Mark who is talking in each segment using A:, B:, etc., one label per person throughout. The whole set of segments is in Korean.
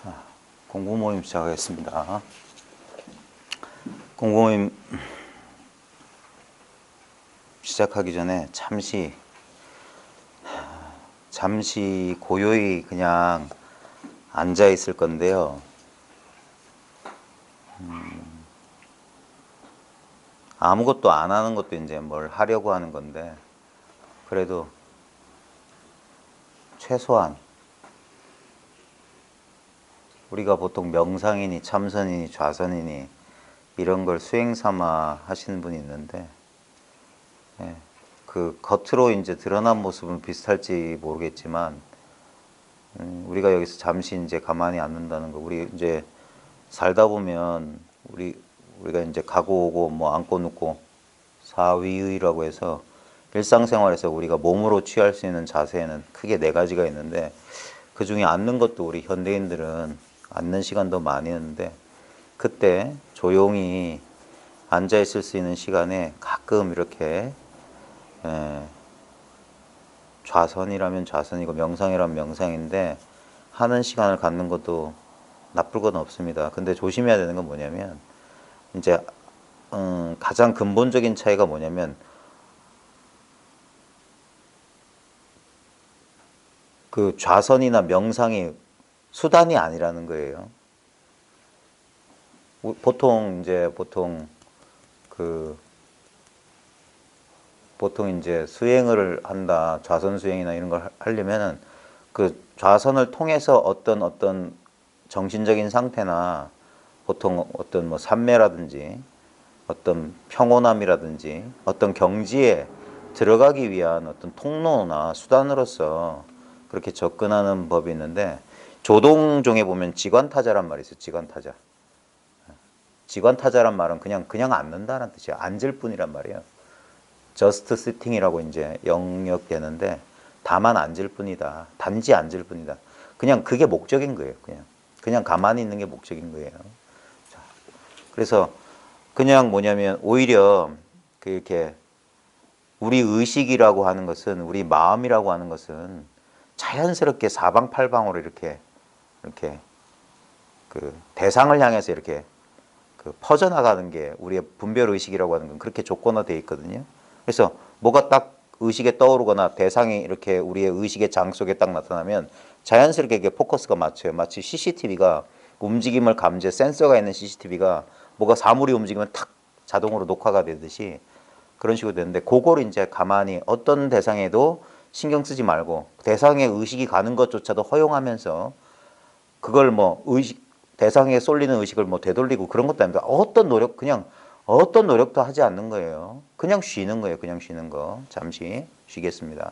A: 자, 공부 모임 시작하겠습니다. 공부 모임 시작하기 전에 잠시 고요히 그냥 앉아 있을 건데요. 아무것도 안 하는 것도 이제 뭘 하려고 하는 건데, 그래도 최소한 우리가 보통 명상이니 참선이니 좌선이니 이런 걸 수행 삼아 하시는 분이 있는데, 예, 그 겉으로 이제 드러난 모습은 비슷할지 모르겠지만, 우리가 여기서 잠시 이제 가만히 앉는다는 거, 우리 이제 살다 보면 우리가 이제 가고 오고 뭐 앉고 눕고 사위의라고 해서 일상생활에서 우리가 몸으로 취할 수 있는 자세에는 크게 네 가지가 있는데, 그 중에 앉는 것도 우리 현대인들은 앉는 시간도 많이 있는데, 그때 조용히 앉아 있을 수 있는 시간에 가끔 이렇게 좌선이라면 좌선이고 명상이라면 명상인데 하는 시간을 갖는 것도 나쁠 건 없습니다. 근데 조심해야 되는 건 뭐냐면, 이제 가장 근본적인 차이가 뭐냐면, 그 좌선이나 명상이 수단이 아니라는 거예요. 보통 이제 수행을 한다, 좌선 수행이나 이런 걸 하려면은 그 좌선을 통해서 어떤 정신적인 상태나 보통 어떤 뭐 삼매라든지 어떤 평온함이라든지 어떤 경지에 들어가기 위한 어떤 통로나 수단으로서 그렇게 접근하는 법이 있는데, 조동종에 보면 지관타자란 말이 있어요. 지관타자. 지관타자란 말은 그냥 앉는다는 뜻이에요. 앉을 뿐이란 말이에요. just sitting이라고 이제 영역되는데, 다만 앉을 뿐이다. 단지 앉을 뿐이다. 그냥 그게 목적인 거예요. 그냥 가만히 있는 게 목적인 거예요. 자, 그래서 그냥 뭐냐면 오히려 이렇게 우리 의식이라고 하는 것은, 우리 마음이라고 하는 것은 자연스럽게 사방팔방으로 이렇게 그 대상을 향해서 이렇게 그 퍼져나가는 게 우리의 분별 의식이라고 하는 건 그렇게 조건화되어 있거든요. 그래서 뭐가 딱 의식에 떠오르거나 대상이 이렇게 우리의 의식의 장 속에 딱 나타나면 자연스럽게 이게 포커스가 맞춰요. 마치 CCTV가 움직임을 감지해, 센서가 있는 CCTV가 뭐가 사물이 움직이면 탁 자동으로 녹화가 되듯이 그런 식으로 되는데, 그걸 이제 가만히 어떤 대상에도 신경 쓰지 말고 대상의 의식이 가는 것조차도 허용하면서, 그걸 뭐 대상에 쏠리는 의식을 뭐 되돌리고 그런 것도 아닙니다. 어떤 노력도 하지 않는 거예요. 그냥 쉬는 거예요. 그냥 쉬는 거. 잠시 쉬겠습니다.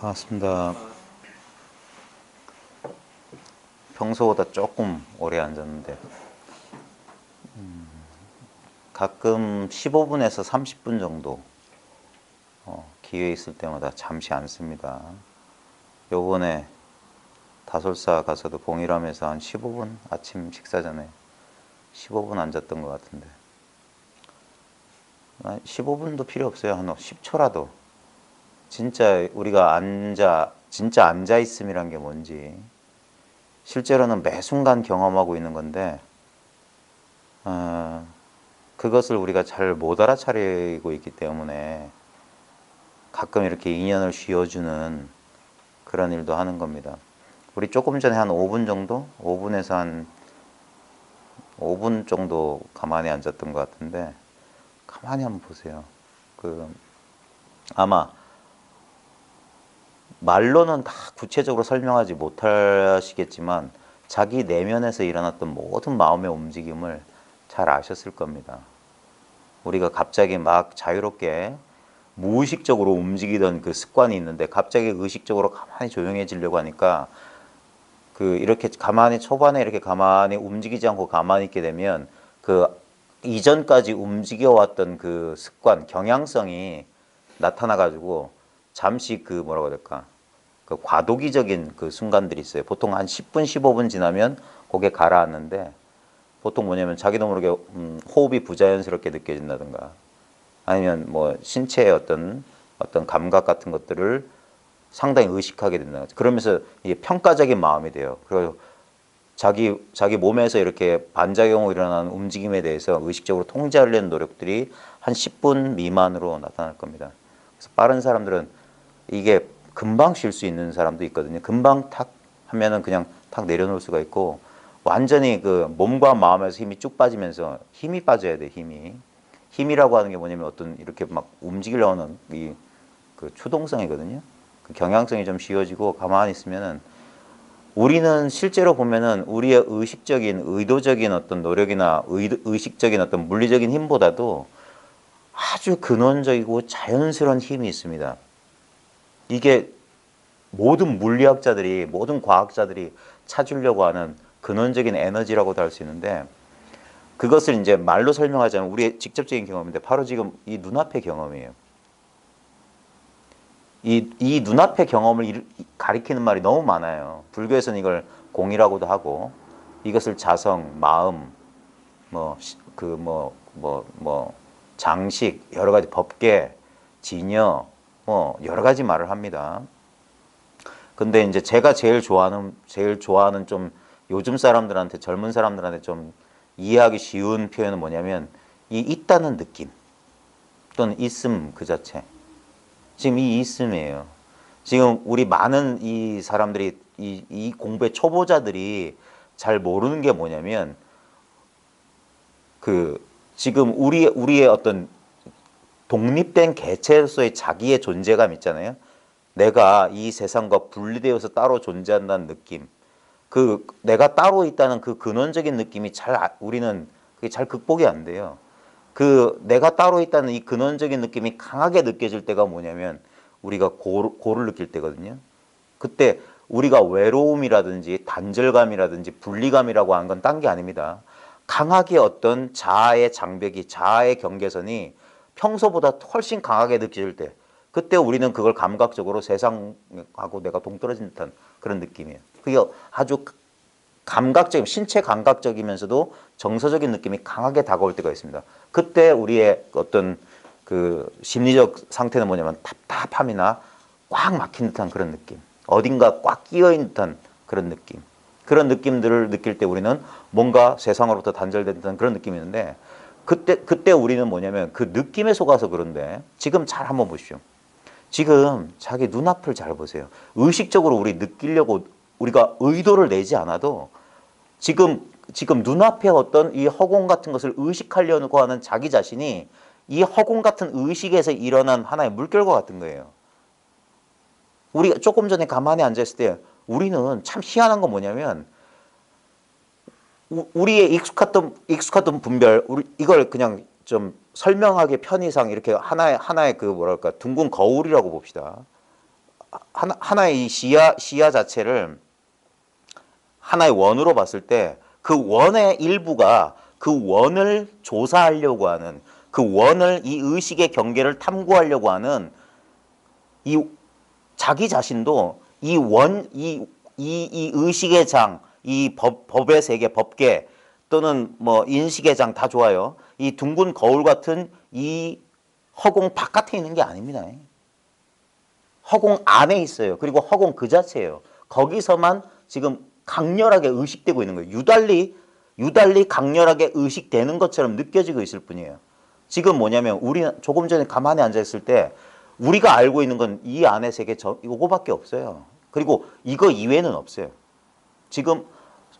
A: 반갑습니다. 평소보다 조금 오래 앉았는데 가끔 15분에서 30분 정도 기회 있을 때마다 잠시 앉습니다. 요번에 다솔사 가서도 봉일하면서 한 15분 아침 식사 전에 15분 앉았던 것 같은데 15분도 필요 없어요. 한 10초라도 진짜 우리가 진짜 앉아 있음이란 게 뭔지 실제로는 매 순간 경험하고 있는 건데 그것을 우리가 잘 못 알아차리고 있기 때문에 가끔 이렇게 인연을 쥐어주는 그런 일도 하는 겁니다. 우리 조금 전에 한 5분 정도? 5분에서 한 5분 정도 가만히 앉았던 것 같은데 가만히 한번 보세요. 아마 말로는 다 구체적으로 설명하지 못하시겠지만 자기 내면에서 일어났던 모든 마음의 움직임을 잘 아셨을 겁니다. 우리가 갑자기 막 자유롭게 무의식적으로 움직이던 그 습관이 있는데 갑자기 의식적으로 가만히 조용해지려고 하니까 이렇게 가만히 초반에 이렇게 가만히 움직이지 않고 가만히 있게 되면 그 이전까지 움직여왔던 그 습관, 경향성이 나타나가지고 잠시 뭐라고 해야 될까? 그 과도기적인 그 순간들이 있어요. 보통 한 10분, 15분 지나면 그게 가라앉는데 보통 뭐냐면 자기도 모르게 호흡이 부자연스럽게 느껴진다든가 아니면 뭐 신체의 어떤 감각 같은 것들을 상당히 의식하게 된다. 그러면서 이게 평가적인 마음이 돼요. 그리고 자기 몸에서 이렇게 반작용으로 일어나는 움직임에 대해서 의식적으로 통제하려는 노력들이 한 10분 미만으로 나타날 겁니다. 그래서 빠른 사람들은 이게 금방 쉴 수 있는 사람도 있거든요. 금방 탁 하면은 그냥 탁 내려놓을 수가 있고 완전히 그 몸과 마음에서 힘이 쭉 빠지면서 힘이 빠져야 돼, 힘이. 힘이라고 하는 게 뭐냐면 어떤 이렇게 막 움직이려고 하는 그 추동성이거든요. 그 경향성이 좀 쉬워지고 가만히 있으면은 우리는 실제로 보면은 우리의 의식적인 의도적인 어떤 노력이나 의식적인 어떤 물리적인 힘보다도 아주 근원적이고 자연스러운 힘이 있습니다. 이게 모든 물리학자들이 모든 과학자들이 찾으려고 하는 근원적인 에너지라고도 할 수 있는데 그것을 이제 말로 설명하자면 우리의 직접적인 경험인데 바로 지금 이 눈앞의 경험이에요. 이 눈앞의 경험을 가리키는 말이 너무 많아요. 불교에서는 이걸 공이라고도 하고 이것을 자성, 마음, 장식, 여러 가지 법계, 진여, 여러 가지 말을 합니다. 근데 이제 제가 제일 좋아하는 좀 요즘 사람들한테 젊은 사람들한테 좀 이해하기 쉬운 표현은 뭐냐면 이 있다는 느낌 또는 있음 그 자체. 지금 이 있음이에요. 지금 우리 많은 이 사람들이 이 공부의 초보자들이 잘 모르는 게 뭐냐면 지금 우리의 어떤 독립된 개체로서의 자기의 존재감 있잖아요. 내가 이 세상과 분리되어서 따로 존재한다는 느낌. 내가 따로 있다는 그 근원적인 느낌이 우리는 그게 잘 극복이 안 돼요. 내가 따로 있다는 이 근원적인 느낌이 강하게 느껴질 때가 뭐냐면 우리가 고를 느낄 때거든요. 그때 우리가 외로움이라든지 단절감이라든지 분리감이라고 하는 건 딴 게 아닙니다. 강하게 어떤 자아의 장벽이, 자아의 경계선이 평소보다 훨씬 강하게 느껴질 때 그때 우리는 그걸 감각적으로 세상하고 내가 동떨어진 듯한 그런 느낌이에요. 그게 아주 감각적인, 신체 감각적이면서도 정서적인 느낌이 강하게 다가올 때가 있습니다. 그때 우리의 어떤 심리적 상태는 뭐냐면 답답함이나 꽉 막힌 듯한 그런 느낌, 어딘가 꽉 끼어있는 듯한 그런 느낌, 그런 느낌들을 느낄 때 우리는 뭔가 세상으로부터 단절된 듯한 그런 느낌이 있는데 그때 우리는 뭐냐면 그 느낌에 속아서 그런데 지금 잘 한번 보십시오. 지금 자기 눈앞을 잘 보세요. 의식적으로 우리 느끼려고 우리가 의도를 내지 않아도 지금 눈앞에 어떤 이 허공 같은 것을 의식하려고 하는 자기 자신이 이 허공 같은 의식에서 일어난 하나의 물결과 같은 거예요. 우리가 조금 전에 가만히 앉아있을 때 우리는 참 희한한 건 뭐냐면 우리의 익숙했던 분별, 이걸 그냥 좀 설명하기 편의상 이렇게 하나의 뭐랄까 둥근 거울이라고 봅시다. 하나의 이 시야 자체를 하나의 원으로 봤을 때 그 원의 일부가 그 원을 조사하려고 하는, 그 원을, 이 의식의 경계를 탐구하려고 하는 이 자기 자신도 이 원, 이 의식의 장, 이 법의 세계, 법계 또는 뭐 인식의 장 다 좋아요. 이 둥근 거울 같은 이 허공 바깥에 있는 게 아닙니다. 허공 안에 있어요. 그리고 허공 그 자체예요. 거기서만 지금 강렬하게 의식되고 있는 거예요. 유달리 강렬하게 의식되는 것처럼 느껴지고 있을 뿐이에요. 지금 뭐냐면 우리 조금 전에 가만히 앉아있을 때 우리가 알고 있는 건 이 안의 세계 이거밖에 없어요. 그리고 이거 이외에는 없어요. 지금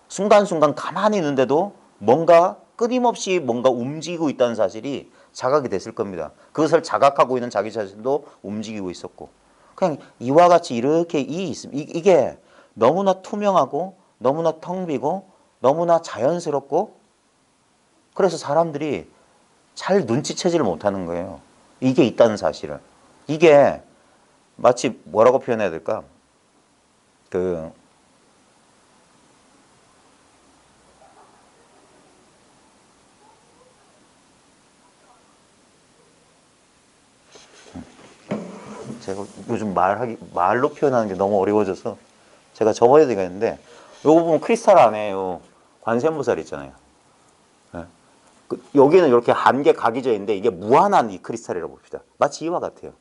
A: 순간순간 가만히 있는데도 뭔가 끊임없이 뭔가 움직이고 있다는 사실이 자각이 됐을 겁니다. 그것을 자각하고 있는 자기 자신도 움직이고 있었고, 그냥 이와 같이 이렇게 이게 너무나 투명하고 너무나 텅 비고 너무나 자연스럽고, 그래서 사람들이 잘 눈치채지를 못하는 거예요. 이게 있다는 사실을. 이게 마치 뭐라고 표현해야 될까? 제가 요즘 말로 표현하는 게 너무 어려워져서 제가 접어야 되겠는데, 요거 보면 크리스탈 안에 요 관세음보살 있잖아요. 네. 여기는 이렇게 한개 각이져 있는데 이게 무한한 이 크리스탈이라고 봅시다. 마치 이와 같아요.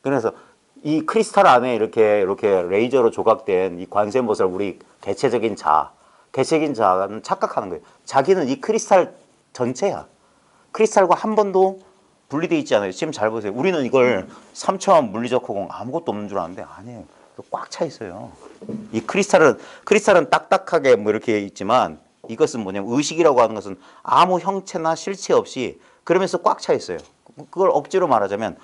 A: 그래서 이 크리스탈 안에 이렇게 레이저로 조각된 이 관세음보살, 우리 개체적인 자는 착각하는 거예요. 자기는 이 크리스탈 전체야. 크리스탈과 한 번도 분리되어 있지 않아요. 지금 잘 보세요. 우리는 이걸 3차원 물리적 허공 아무것도 없는 줄 아는데 아니에요. 꽉 차 있어요. 이 크리스탈은 딱딱하게 뭐 이렇게 있지만, 이것은 뭐냐면 의식이라고 하는 것은 아무 형체나 실체 없이 그러면서 꽉 차 있어요. 그걸 억지로 말하자면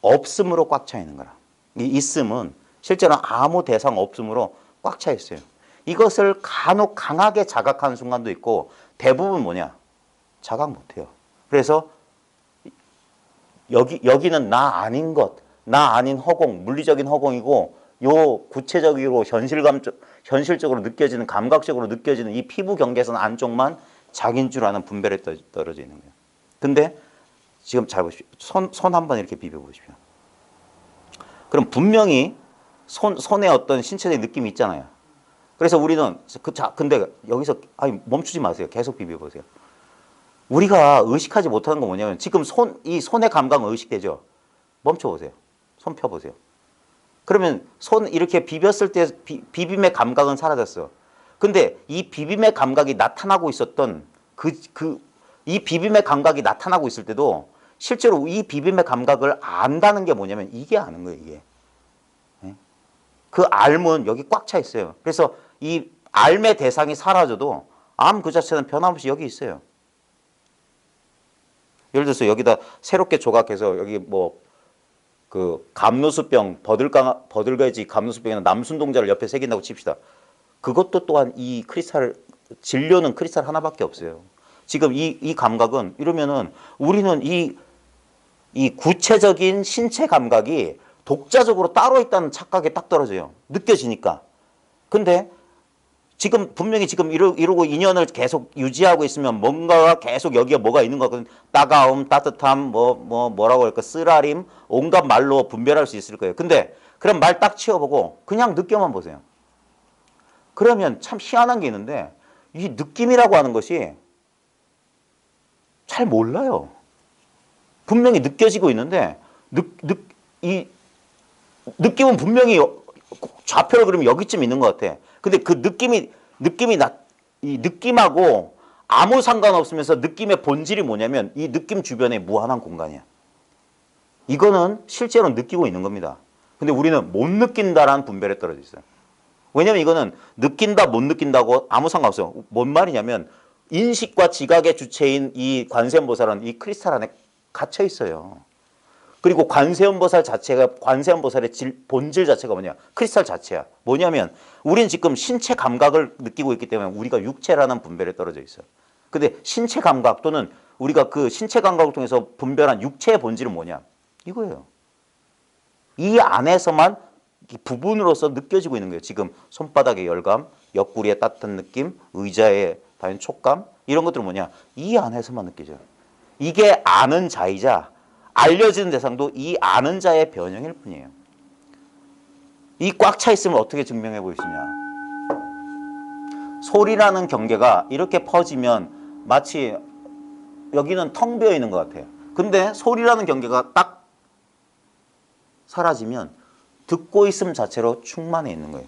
A: 없음으로 꽉 차 있는 거라. 이 있음은 실제로 아무 대상 없음으로 꽉 차 있어요. 이것을 간혹 강하게 자각하는 순간도 있고, 대부분 뭐냐? 자각 못해요. 그래서 여기는 나 아닌 것, 나 아닌 허공, 물리적인 허공이고, 요 구체적으로 현실적으로 느껴지는, 감각적으로 느껴지는 이 피부 경계선 안쪽만 자기인 줄 아는 분별에 떨어져 있는 거예요. 근데 지금 잘 보십시오. 손 한번 이렇게 비벼 보십시오. 그럼 분명히 손에 어떤 신체적인 느낌이 있잖아요. 그래서 우리는 근데 여기서 멈추지 마세요. 계속 비벼 보세요. 우리가 의식하지 못하는 건 뭐냐면, 지금 이 손의 감각은 의식되죠. 멈춰보세요. 손 펴보세요. 그러면 손 이렇게 비볐을 때 비빔의 감각은 사라졌어. 근데 이 비빔의 감각이 나타나고 있었던 이 비빔의 감각이 나타나고 있을 때도 실제로 이 비빔의 감각을 안다는 게 뭐냐면 이게 아는 거예요, 이게. 그 알은 여기 꽉 차 있어요. 그래서 이 알의 대상이 사라져도 암 그 자체는 변함없이 여기 있어요. 예를 들어서 여기다 새롭게 조각해서 여기 감노수병, 버들가지 감노수병이나 남순동자를 옆에 새긴다고 칩시다. 그것도 또한 이 진료는 크리스탈 하나밖에 없어요. 지금 이 감각은 이러면은 우리는 이 구체적인 신체 감각이 독자적으로 따로 있다는 착각에 딱 떨어져요. 느껴지니까. 근데 지금 분명히 지금 이러고 인연을 계속 유지하고 있으면 뭔가가 계속 여기에 뭐가 있는 거거든. 따가움, 따뜻함, 뭐라고 할까, 쓰라림, 온갖 말로 분별할 수 있을 거예요. 근데 그럼 말 딱 치워보고 그냥 느껴만 보세요. 그러면 참 희한한 게 있는데, 이 느낌이라고 하는 것이 잘 몰라요. 분명히 느껴지고 있는데 이 느낌은 분명히 좌표를 그리면 여기쯤 있는 것 같아. 근데 그 이 느낌하고 아무 상관없으면서 느낌의 본질이 뭐냐면 이 느낌 주변에 무한한 공간이야. 이거는 실제로 느끼고 있는 겁니다. 근데 우리는 못 느낀다라는 분별에 떨어져 있어요. 왜냐면 이거는 느낀다 못 느낀다고 아무 상관없어요. 뭔 말이냐면 인식과 지각의 주체인 이 관세음보살은 이 크리스탈 안에 갇혀 있어요. 그리고 관세음보살의 본질 자체가 뭐냐? 크리스탈 자체야. 뭐냐면 우리는 지금 신체 감각을 느끼고 있기 때문에 우리가 육체라는 분별에 떨어져 있어요. 근데 신체 감각 또는 우리가 그 신체 감각을 통해서 분별한 육체의 본질은 뭐냐? 이거예요. 이 안에서만 이 부분으로서 느껴지고 있는 거예요. 지금 손바닥의 열감, 옆구리의 따뜻한 느낌, 의자의 다른 촉감 이런 것들은 뭐냐? 이 안에서만 느껴져요. 이게 아는 자이자 알려지는 대상도 이 아는 자의 변형일 뿐이에요. 이 꽉 차 있으면 어떻게 증명해 보이시냐? 소리라는 경계가 이렇게 퍼지면 마치 여기는 텅 비어 있는 것 같아요. 근데 소리라는 경계가 딱 사라지면 듣고 있음 자체로 충만해 있는 거예요.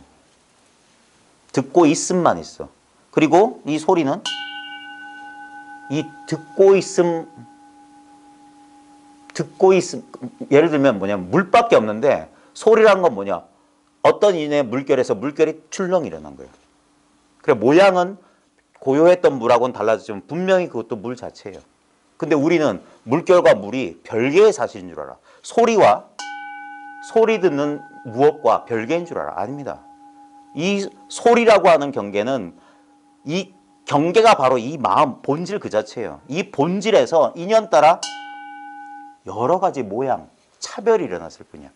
A: 듣고 있음만 있어. 그리고 이 소리는 이 듣고 있음 예를 들면 뭐냐면 물밖에 없는데 소리라는 건 뭐냐? 어떤 인의 물결에서 물결이 출렁 일어난 거예요. 그래 모양은 고요했던 물하고는 달라지지만 분명히 그것도 물 자체예요. 근데 우리는 물결과 물이 별개의 사실인 줄 알아. 소리와 소리 듣는 무엇과 별개인 줄 알아. 아닙니다. 이 소리라고 하는 경계는 이 경계가 바로 이 마음 본질 그 자체예요. 이 본질에서 인연따라 여러 가지 모양, 차별이 일어났을 뿐이야.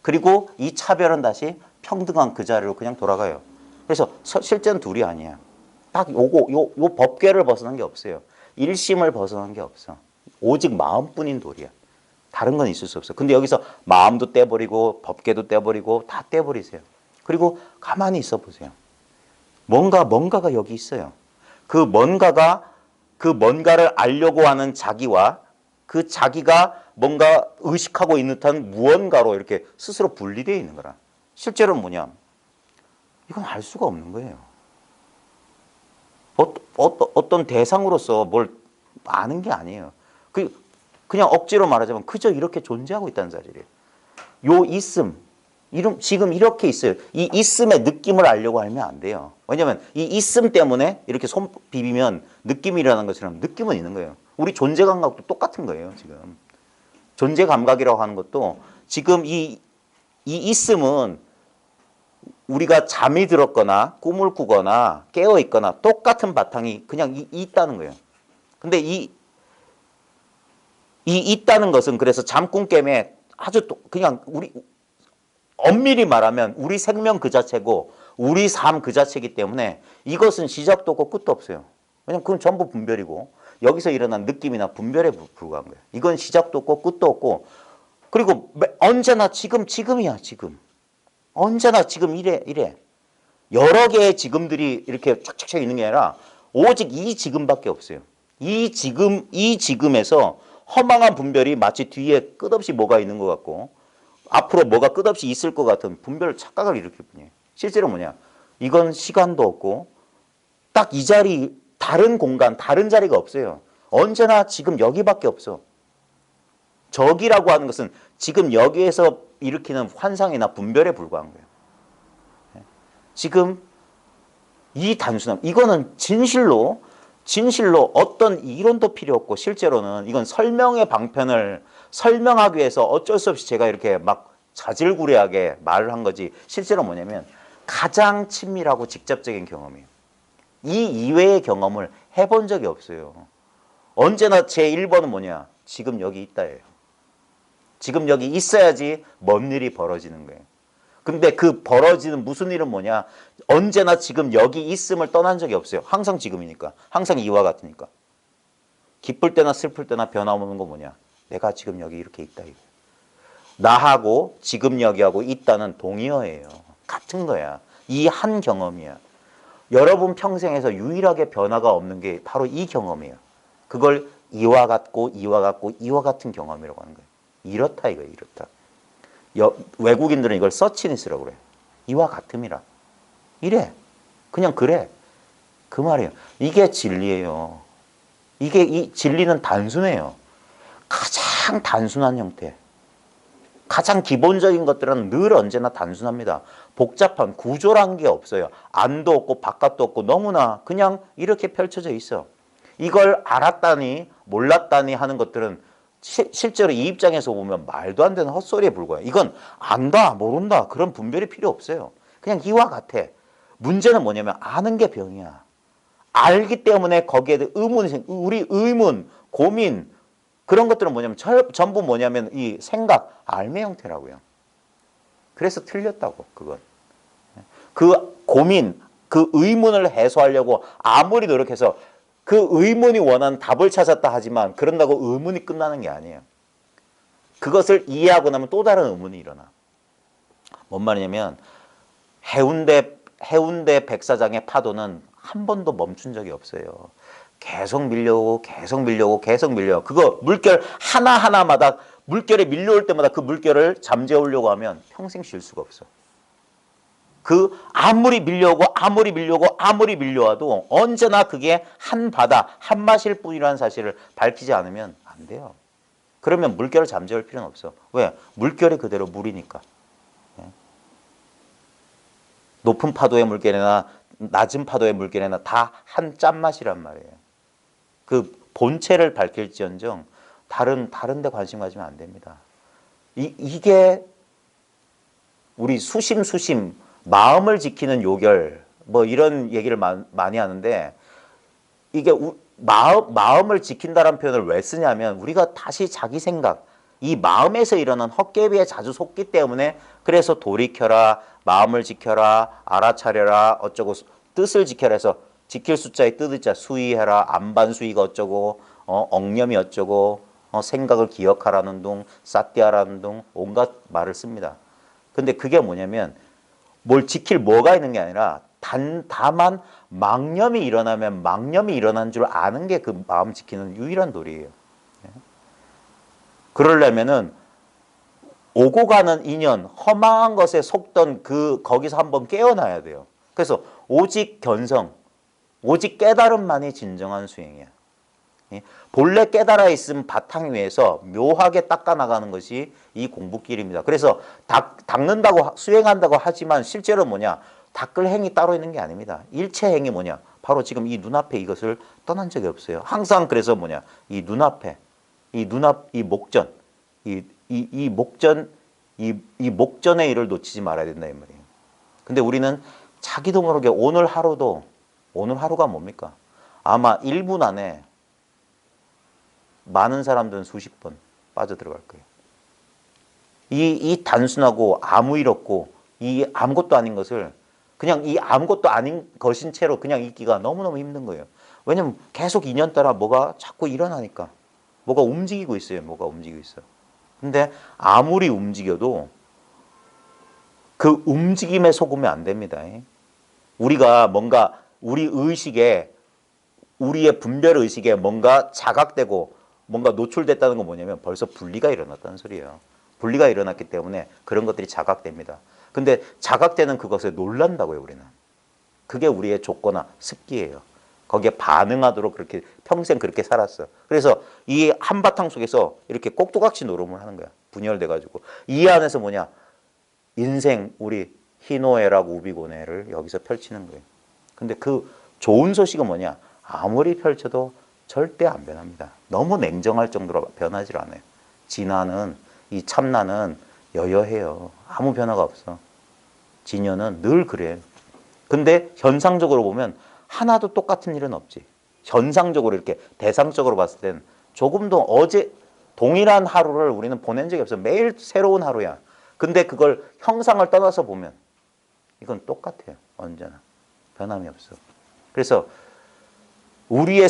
A: 그리고 이 차별은 다시 평등한 그 자리로 그냥 돌아가요. 그래서 실제는 둘이 아니야. 딱 요 법궤를 벗어난 게 없어요. 일심을 벗어난 게 없어. 오직 마음뿐인 도리야. 다른 건 있을 수 없어. 근데 여기서 마음도 떼버리고 법궤도 떼버리고 다 떼버리세요. 그리고 가만히 있어 보세요. 뭔가가 여기 있어요. 그 뭔가를 알려고 하는 자기와 그 자기가 뭔가 의식하고 있는 듯한 무언가로 이렇게 스스로 분리되어 있는 거라. 실제로는 뭐냐? 이건 알 수가 없는 거예요. 어떤 대상으로서 뭘 아는 게 아니에요. 그냥 억지로 말하자면 그저 이렇게 존재하고 있다는 사실이에요. 요 있음, 지금 이렇게 있어요. 이 있음의 느낌을 알려고 하면 안 돼요. 왜냐하면 이 있음 때문에 이렇게 손 비비면 느낌이 일어나는 것처럼 느낌은 있는 거예요. 우리 존재 감각도 똑같은 거예요. 지금 존재 감각이라고 하는 것도 지금 이 있음은 우리가 잠이 들었거나 꿈을 꾸거나 깨어 있거나 똑같은 바탕이 그냥 있다는 거예요. 근데 이 있다는 것은 그래서 잠, 꿈, 깨매 아주 그냥 우리 엄밀히 말하면 우리 생명 그 자체고 우리 삶 그 자체이기 때문에 이것은 시작도 없고 끝도 없어요. 왜냐면 그건 전부 분별이고 여기서 일어난 느낌이나 분별에 불과한 거예요. 이건 시작도 없고 끝도 없고 그리고 언제나 지금이야 지금. 언제나 지금 이래. 여러 개의 지금들이 이렇게 쫙쫙 있는 게 아니라 오직 이 지금밖에 없어요. 이 지금에서 허망한 분별이 마치 뒤에 끝없이 뭐가 있는 것 같고 앞으로 뭐가 끝없이 있을 것 같은 분별 착각을 일으킬 뿐이에요. 실제로 뭐냐? 이건 시간도 없고 딱 이 자리 다른 공간 다른 자리가 없어요. 언제나 지금 여기밖에 없어. 저기라고 하는 것은 지금 여기에서 일으키는 환상이나 분별에 불과한 거예요. 지금 이 단순함 이거는 진실로 어떤 이론도 필요 없고 실제로는 이건 설명의 방편을 설명하기 위해서 어쩔 수 없이 제가 이렇게 막 자질구레하게 말을 한 거지 실제로 뭐냐면 가장 친밀하고 직접적인 경험이에요. 이 이외의 경험을 해본 적이 없어요. 언제나 제 1번은 뭐냐? 지금 여기 있다예요. 지금 여기 있어야지 뭔 일이 벌어지는 거예요. 근데 그 벌어지는 무슨 일은 뭐냐? 언제나 지금 여기 있음을 떠난 적이 없어요. 항상 지금이니까. 항상 이와 같으니까. 기쁠 때나 슬플 때나 변함없는 거 뭐냐? 내가 지금 여기 이렇게 있다. 이거. 나하고 지금 여기하고 있다는 동의어예요. 같은 거야. 이 한 경험이야. 여러분 평생에서 유일하게 변화가 없는 게 바로 이 경험이에요. 그걸 이와 같고 이와 같은 경험이라고 하는 거예요. 이렇다 이거예요. 이렇다. 외국인들은 이걸 서치니스라고 그래. 이와 같음이라. 이래. 그냥 그래. 그 말이에요. 이게 진리예요. 이 진리는 단순해요. 가장 단순한 형태. 가장 기본적인 것들은 늘 언제나 단순합니다. 복잡한 구조란 게 없어요. 안도 없고 바깥도 없고 너무나 그냥 이렇게 펼쳐져 있어. 이걸 알았다니 몰랐다니 하는 것들은 실제로 이 입장에서 보면 말도 안 되는 헛소리에 불과해요. 이건 안다 모른다 그런 분별이 필요 없어요. 그냥 이와 같아. 문제는 뭐냐면 아는 게 병이야. 알기 때문에 거기에 대해 우리 의문, 고민 그런 것들은 뭐냐면 전부 뭐냐면 이 생각, 알매 형태라고요. 그래서 틀렸다고, 그건. 그 고민, 그 의문을 해소하려고 아무리 노력해서 그 의문이 원하는 답을 찾았다 하지만 그런다고 의문이 끝나는 게 아니에요. 그것을 이해하고 나면 또 다른 의문이 일어나. 뭔 말이냐면 해운대 백사장의 파도는 한 번도 멈춘 적이 없어요. 계속 밀려오고 계속 밀려오고 계속 밀려오고 그거 물결 하나하나마다 물결에 밀려올 때마다 그 물결을 잠재우려고 하면 평생 쉴 수가 없어. 그 아무리 밀려오고 아무리 밀려오고 아무리 밀려와도 언제나 그게 한 바다 한 맛일 뿐이라는 사실을 밝히지 않으면 안 돼요. 그러면 물결을 잠재울 필요는 없어. 왜? 물결이 그대로 물이니까. 높은 파도의 물결이나 낮은 파도의 물결이나 다 한 짠맛이란 말이에요. 그 본체를 밝힐지언정 다른 데 관심 가지면 안 됩니다. 이게 우리 수심 마음을 지키는 요결 뭐 이런 얘기를 많이 하는데 이게 마음을 지킨다는 표현을 왜 쓰냐면 우리가 다시 자기 생각 이 마음에서 일어난 헛개비에 자주 속기 때문에 그래서 돌이켜라 마음을 지켜라 알아차려라 어쩌고 뜻을 지켜라 해서 지킬 숫자의 뜻자 수의해라 안반수의가 어쩌고 억념이 어쩌고 생각을 기억하라는 둥 싹디하라는 둥 온갖 말을 씁니다. 근데 그게 뭐냐면 뭘 지킬 뭐가 있는 게 아니라 다만 망념이 일어나면 망념이 일어난 줄 아는 게 그 마음 지키는 유일한 도리예요. 그러려면은 오고 가는 인연, 허망한 것에 속던 거기서 한번 깨어나야 돼요. 그래서 오직 견성, 오직 깨달음만이 진정한 수행이야. 본래 깨달아 있음 바탕 위에서 묘하게 닦아나가는 것이 이 공부길입니다. 그래서 닦는다고 수행한다고 하지만 실제로 뭐냐? 닦을 행위 따로 있는 게 아닙니다. 일체 행위 뭐냐? 바로 지금 이 눈앞에 이것을 떠난 적이 없어요. 항상 그래서 뭐냐? 이 눈앞에 이 목전 이 목전의 일을 놓치지 말아야 된다 이 말이에요. 근데 우리는 자기도 모르게 오늘 하루가 뭡니까? 아마 1분 안에 많은 사람들은 수십 번 빠져들어갈 거예요. 이 단순하고 아무 일 없고 이 아무것도 아닌 것을 그냥 이 아무것도 아닌 것인 채로 그냥 있기가 너무너무 힘든 거예요. 왜냐면 계속 인연 따라 뭐가 자꾸 일어나니까. 뭐가 움직이고 있어요. 뭐가 움직이고 있어. 근데 아무리 움직여도 그 움직임에 속으면 안 됩니다. 우리가 뭔가 우리의 분별 의식에 뭔가 자각되고 뭔가 노출됐다는 건 뭐냐면 벌써 분리가 일어났다는 소리예요. 분리가 일어났기 때문에 그런 것들이 자각됩니다. 근데 자각되는 그것에 놀란다고요, 우리는. 그게 우리의 조건화 습기예요. 거기에 반응하도록 그렇게 평생 그렇게 살았어. 그래서 이 한바탕 속에서 이렇게 꼭두각시 노름을 하는 거야. 분열돼가지고. 이 안에서 뭐냐? 인생 우리 희노애락 우비고뇌를 여기서 펼치는 거예요. 근데 그 좋은 소식은 뭐냐? 아무리 펼쳐도 절대 안 변합니다. 너무 냉정할 정도로 변하지 않아요. 진화는 이 참나는 여여해요. 아무 변화가 없어. 진여는 늘 그래. 근데 현상적으로 보면 하나도 똑같은 일은 없지. 현상적으로 이렇게 대상적으로 봤을 땐 조금도 어제 동일한 하루를 우리는 보낸 적이 없어. 매일 새로운 하루야. 근데 그걸 형상을 떠나서 보면 이건 똑같아요. 언제나. 변함이 없어. 그래서 우리의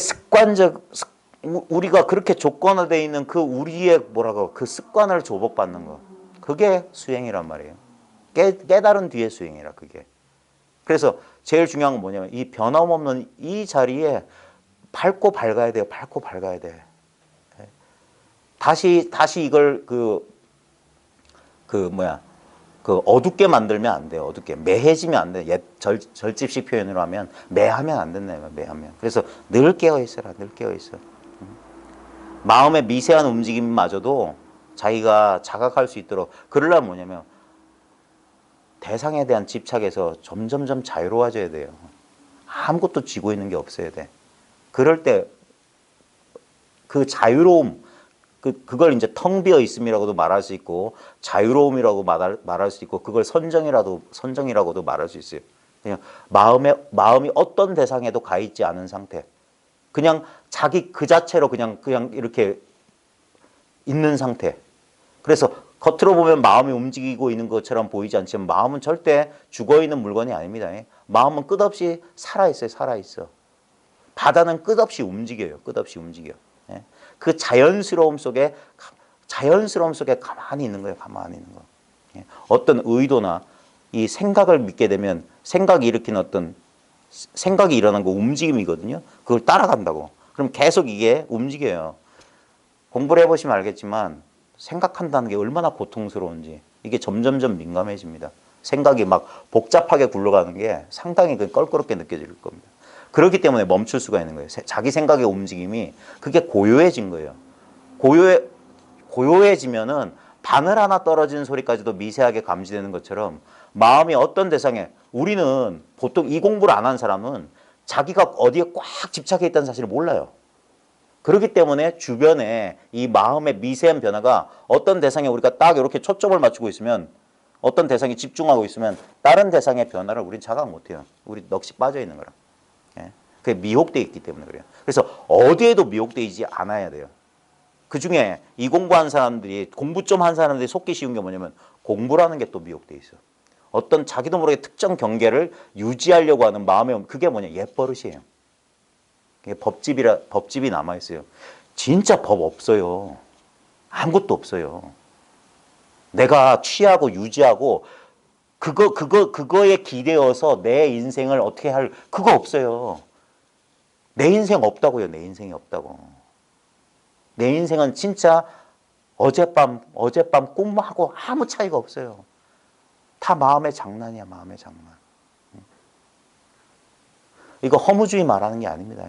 A: 우리가 그렇게 조건화되어 있는 그 우리의 그 습관을 조복받는 거. 그게 수행이란 말이에요. 깨달은 뒤에 수행이라 그게. 그래서 제일 중요한 건 뭐냐면 이 변함없는 이 자리에 밝고 밝아야 돼요. 밝고 밝아야 돼. 다시 이걸 어둡게 만들면 안 돼요. 어둡게. 매해지면 안 돼. 옛 절집식 표현으로 하면 매하면 안 된다. 매하면. 그래서 늘 깨어 있어라. 늘 깨어 있어. 마음의 미세한 움직임마저도 자기가 자각할 수 있도록 그러려면 뭐냐면 대상에 대한 집착에서 점점점 자유로워져야 돼요. 아무것도 쥐고 있는 게 없어야 돼. 그럴 때 그 자유로움 그걸 이제 텅 비어 있음이라고도 말할 수 있고 자유로움이라고 말할 수 있고 그걸 선정이라고도 말할 수 있어요. 그냥 마음이 어떤 대상에도 가 있지 않은 상태. 그냥 자기 그 자체로 그냥 이렇게 있는 상태. 그래서 겉으로 보면 마음이 움직이고 있는 것처럼 보이지 않지만 마음은 절대 죽어있는 물건이 아닙니다. 마음은 끝없이 살아있어요. 살아있어. 바다는 끝없이 움직여요. 끝없이 움직여. 그 자연스러움 속에 가만히 있는 거예요. 가만히 있는 거. 어떤 의도나 이 생각을 믿게 되면 생각이 일으키는 어떤 생각이 일어난 거 움직임이거든요. 그걸 따라간다고. 그럼 계속 이게 움직여요. 공부를 해보시면 알겠지만 생각한다는 게 얼마나 고통스러운지 이게 점점점 민감해집니다. 생각이 막 복잡하게 굴러가는 게 상당히 껄끄럽게 느껴질 겁니다. 그렇기 때문에 멈출 수가 있는 거예요. 자기 생각의 움직임이 그게 고요해진 거예요. 고요해지면은 바늘 하나 떨어지는 소리까지도 미세하게 감지되는 것처럼 마음이 어떤 대상에 우리는 보통 이 공부를 안 한 사람은 자기가 어디에 꽉 집착해 있다는 사실을 몰라요. 그렇기 때문에 주변에 이 마음의 미세한 변화가 어떤 대상에 우리가 딱 이렇게 초점을 맞추고 있으면 어떤 대상에 집중하고 있으면 다른 대상의 변화를 우리는 자각 못해요. 우리 넋이 빠져 있는 거라. 그게 미혹되어 있기 때문에 그래요. 그래서 어디에도 미혹되지 않아야 돼요. 그중에 이 공부한 사람들이 공부 좀 한 사람들이 속기 쉬운 게 뭐냐면 공부라는 게 또 미혹되어 있어. 어떤 자기도 모르게 특정 경계를 유지하려고 하는 마음의 그게 뭐냐 옛버릇이에요. 법집이 남아있어요. 진짜 법 없어요. 아무것도 없어요. 내가 취하고 유지하고 그거에 기대어서 내 인생을 어떻게 할 그거 없어요. 내 인생 없다고요. 내 인생이 없다고. 내 인생은 진짜 어젯밤 꿈하고 아무 차이가 없어요. 다 마음의 장난이야. 마음의 장난. 이거 허무주의 말하는 게 아닙니다.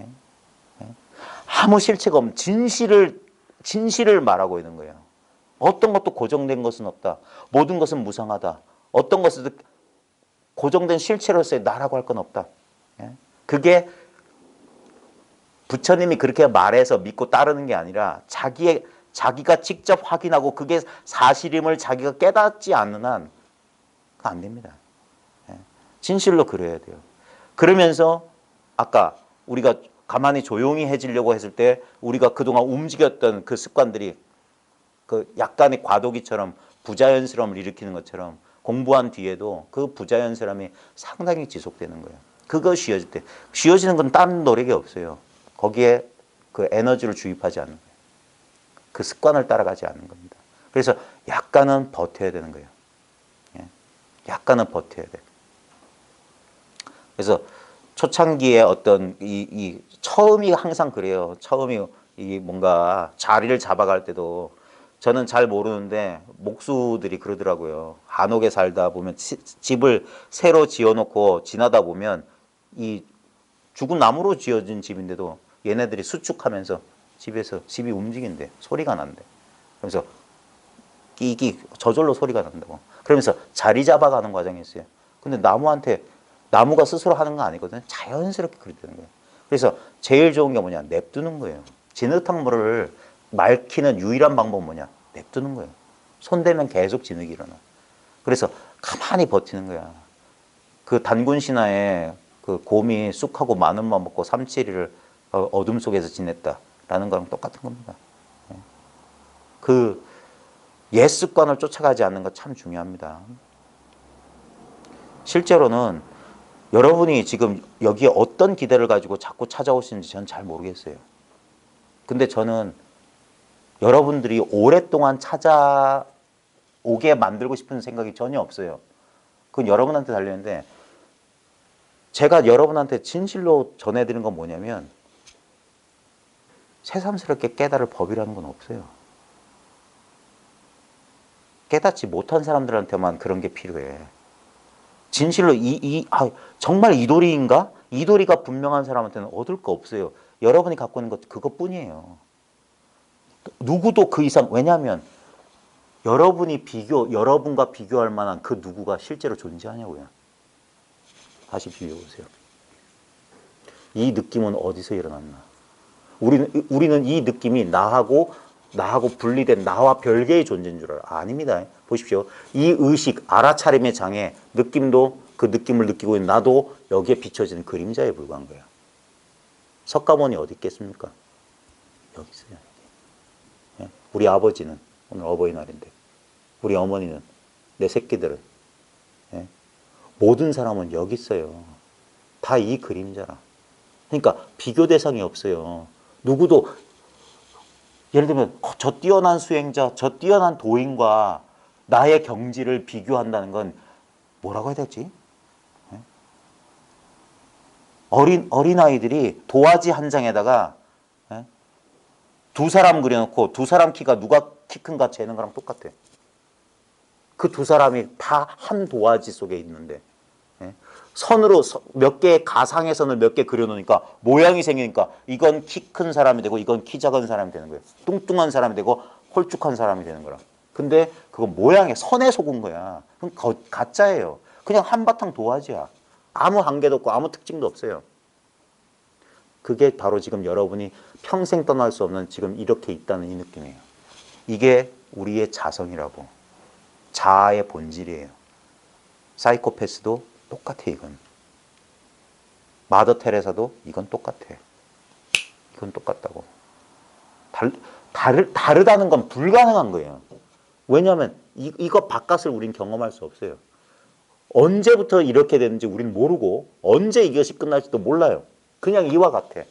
A: 아무 실체가 없는 진실을 말하고 있는 거예요. 어떤 것도 고정된 것은 없다. 모든 것은 무상하다. 어떤 것은 고정된 실체로서의 나라고 할 건 없다. 그게 부처님이 그렇게 말해서 믿고 따르는 게 아니라 자기가 직접 확인하고 그게 사실임을 자기가 깨닫지 않는 한 그거 안 됩니다. 진실로 그래야 돼요. 그러면서 아까 우리가 가만히 조용히 해지려고 했을 때 우리가 그동안 움직였던 그 습관들이 그 약간의 과도기처럼 부자연스러움을 일으키는 것처럼 공부한 뒤에도 그 부자연스러움이 상당히 지속되는 거예요. 그거 쉬어질 때. 쉬어지는 건 다른 노력이 없어요. 거기에 그 에너지를 주입하지 않는 거예요. 그 습관을 따라가지 않는 겁니다. 그래서 약간은 버텨야 되는 거예요. 약간은 버텨야 돼. 그래서 초창기에 어떤 이 처음이 항상 그래요. 처음이 이 뭔가 자리를 잡아갈 때도 저는 잘 모르는데 목수들이 그러더라고요. 한옥에 살다 보면 집을 새로 지어놓고 지나다 보면 이 죽은 나무로 지어진 집인데도 얘네들이 수축하면서 집이 움직인대. 소리가 난대. 그러면서 끼기 저절로 소리가 난다고. 그러면서 자리 잡아가는 과정이 있어요. 근데 나무가 스스로 하는 거 아니거든요. 자연스럽게 그렇게 되는 거예요. 그래서 제일 좋은 게 뭐냐? 냅두는 거예요. 진흙탕 물을 맑히는 유일한 방법은 뭐냐? 냅두는 거예요. 손대면 계속 진흙이 일어나. 그래서 가만히 버티는 거야. 그 단군 신화에 그 곰이 쑥하고 마늘만 먹고 3-7일을 어둠 속에서 지냈다라는 거랑 똑같은 겁니다. 그 옛 습관을 쫓아가지 않는 거 참 중요합니다. 실제로는 여러분이 지금 여기에 어떤 기대를 가지고 자꾸 찾아오시는지 저는 잘 모르겠어요. 근데 저는 여러분들이 오랫동안 찾아오게 만들고 싶은 생각이 전혀 없어요. 그건 여러분한테 달렸는데 제가 여러분한테 진실로 전해드리는 건 뭐냐면 새삼스럽게 깨달을 법이라는 건 없어요. 깨닫지 못한 사람들한테만 그런 게 필요해. 진실로 정말 이 도리인가? 이 도리가 분명한 사람한테는 얻을 거 없어요. 여러분이 갖고 있는 것 그것뿐이에요. 누구도 그 이상, 왜냐하면 여러분과 비교할 만한 그 누구가 실제로 존재하냐고요. 다시 비교해 보세요. 이 느낌은 어디서 일어났나? 우리는 이 느낌이 나하고 분리된 나와 별개의 존재인 줄 알아요. 아닙니다. 보십시오. 이 의식, 알아차림의 장애, 느낌도 그 느낌을 느끼고 있는 나도 여기에 비춰지는 그림자에 불과한 거야. 석가모니 어디 있겠습니까? 여기 있어요. 우리 아버지는 오늘 어버이날인데 우리 어머니는, 내 새끼들은. 예? 모든 사람은 여기 있어요. 다 이 그림자라. 그러니까 비교 대상이 없어요. 누구도 예를 들면 저 뛰어난 수행자, 저 뛰어난 도인과 나의 경지를 비교한다는 건 뭐라고 해야 되지? 어린아이들이 도화지 한 장에다가 두 사람 그려놓고 두 사람 키가 누가 키 큰가 재는 거랑 똑같아. 그 두 사람이 다 한 도화지 속에 있는데 선으로 몇 개의 가상의 선을 몇 개 그려놓으니까 모양이 생기니까 이건 키 큰 사람이 되고 이건 키 작은 사람이 되는 거예요. 뚱뚱한 사람이 되고 홀쭉한 사람이 되는 거라. 근데 그건 모양에 선에 속은 거야. 그건 가짜예요. 그냥 한바탕 도화지야. 아무 한계도 없고 아무 특징도 없어요. 그게 바로 지금 여러분이 평생 떠날 수 없는 지금 이렇게 있다는 이 느낌이에요. 이게 우리의 자성이라고. 자아의 본질이에요. 사이코패스도 똑같아 이건. 마더 테레사도 이건 똑같아. 이건 똑같다고. 다르다는 건 불가능한 거예요. 왜냐하면 이거 바깥을 우린 경험할 수 없어요. 언제부터 이렇게 됐는지 우리는 모르고 언제 이것이 끝날지도 몰라요. 그냥 이와 같아.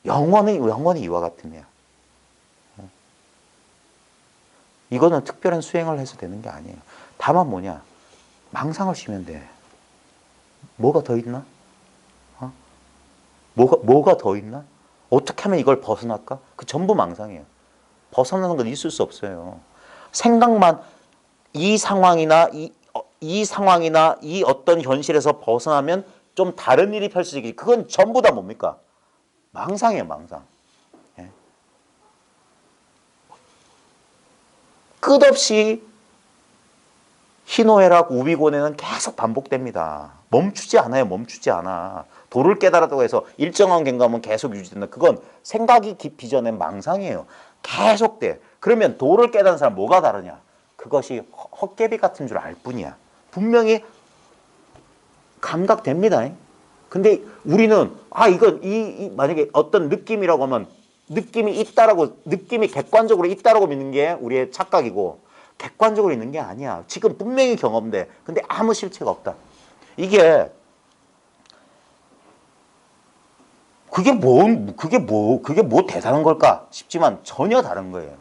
A: 영원히 이와 같으며. 이거는 특별한 수행을 해서 되는 게 아니에요. 다만 뭐냐? 망상을 쉬면 돼. 뭐가 더 있나? 뭐가 더 있나? 어떻게 하면 이걸 벗어날까? 그 전부 망상이에요. 벗어나는 건 있을 수 없어요. 생각만 이 상황이나 이 어떤 현실에서 벗어나면 좀 다른 일이 펼쳐지기. 그건 전부 다 뭡니까? 망상이에요, 망상. 예. 끝없이 희노애락, 우비고뇌는 계속 반복됩니다. 멈추지 않아요, 멈추지 않아. 도를 깨달았다고 해서 일정한 갱감은 계속 유지된다. 그건 생각이 빚어낸 망상이에요. 계속 돼. 그러면 도를 깨달은 사람 뭐가 다르냐? 그것이 헛개비 같은 줄 알 뿐이야. 분명히 감각됩니다. 근데 우리는 만약에 어떤 느낌이라고 하면 느낌이 객관적으로 있다라고 믿는 게 우리의 착각이고 객관적으로 있는 게 아니야. 지금 분명히 경험돼. 근데 아무 실체가 없다. 그게 뭐 대단한 걸까 싶지만 전혀 다른 거예요.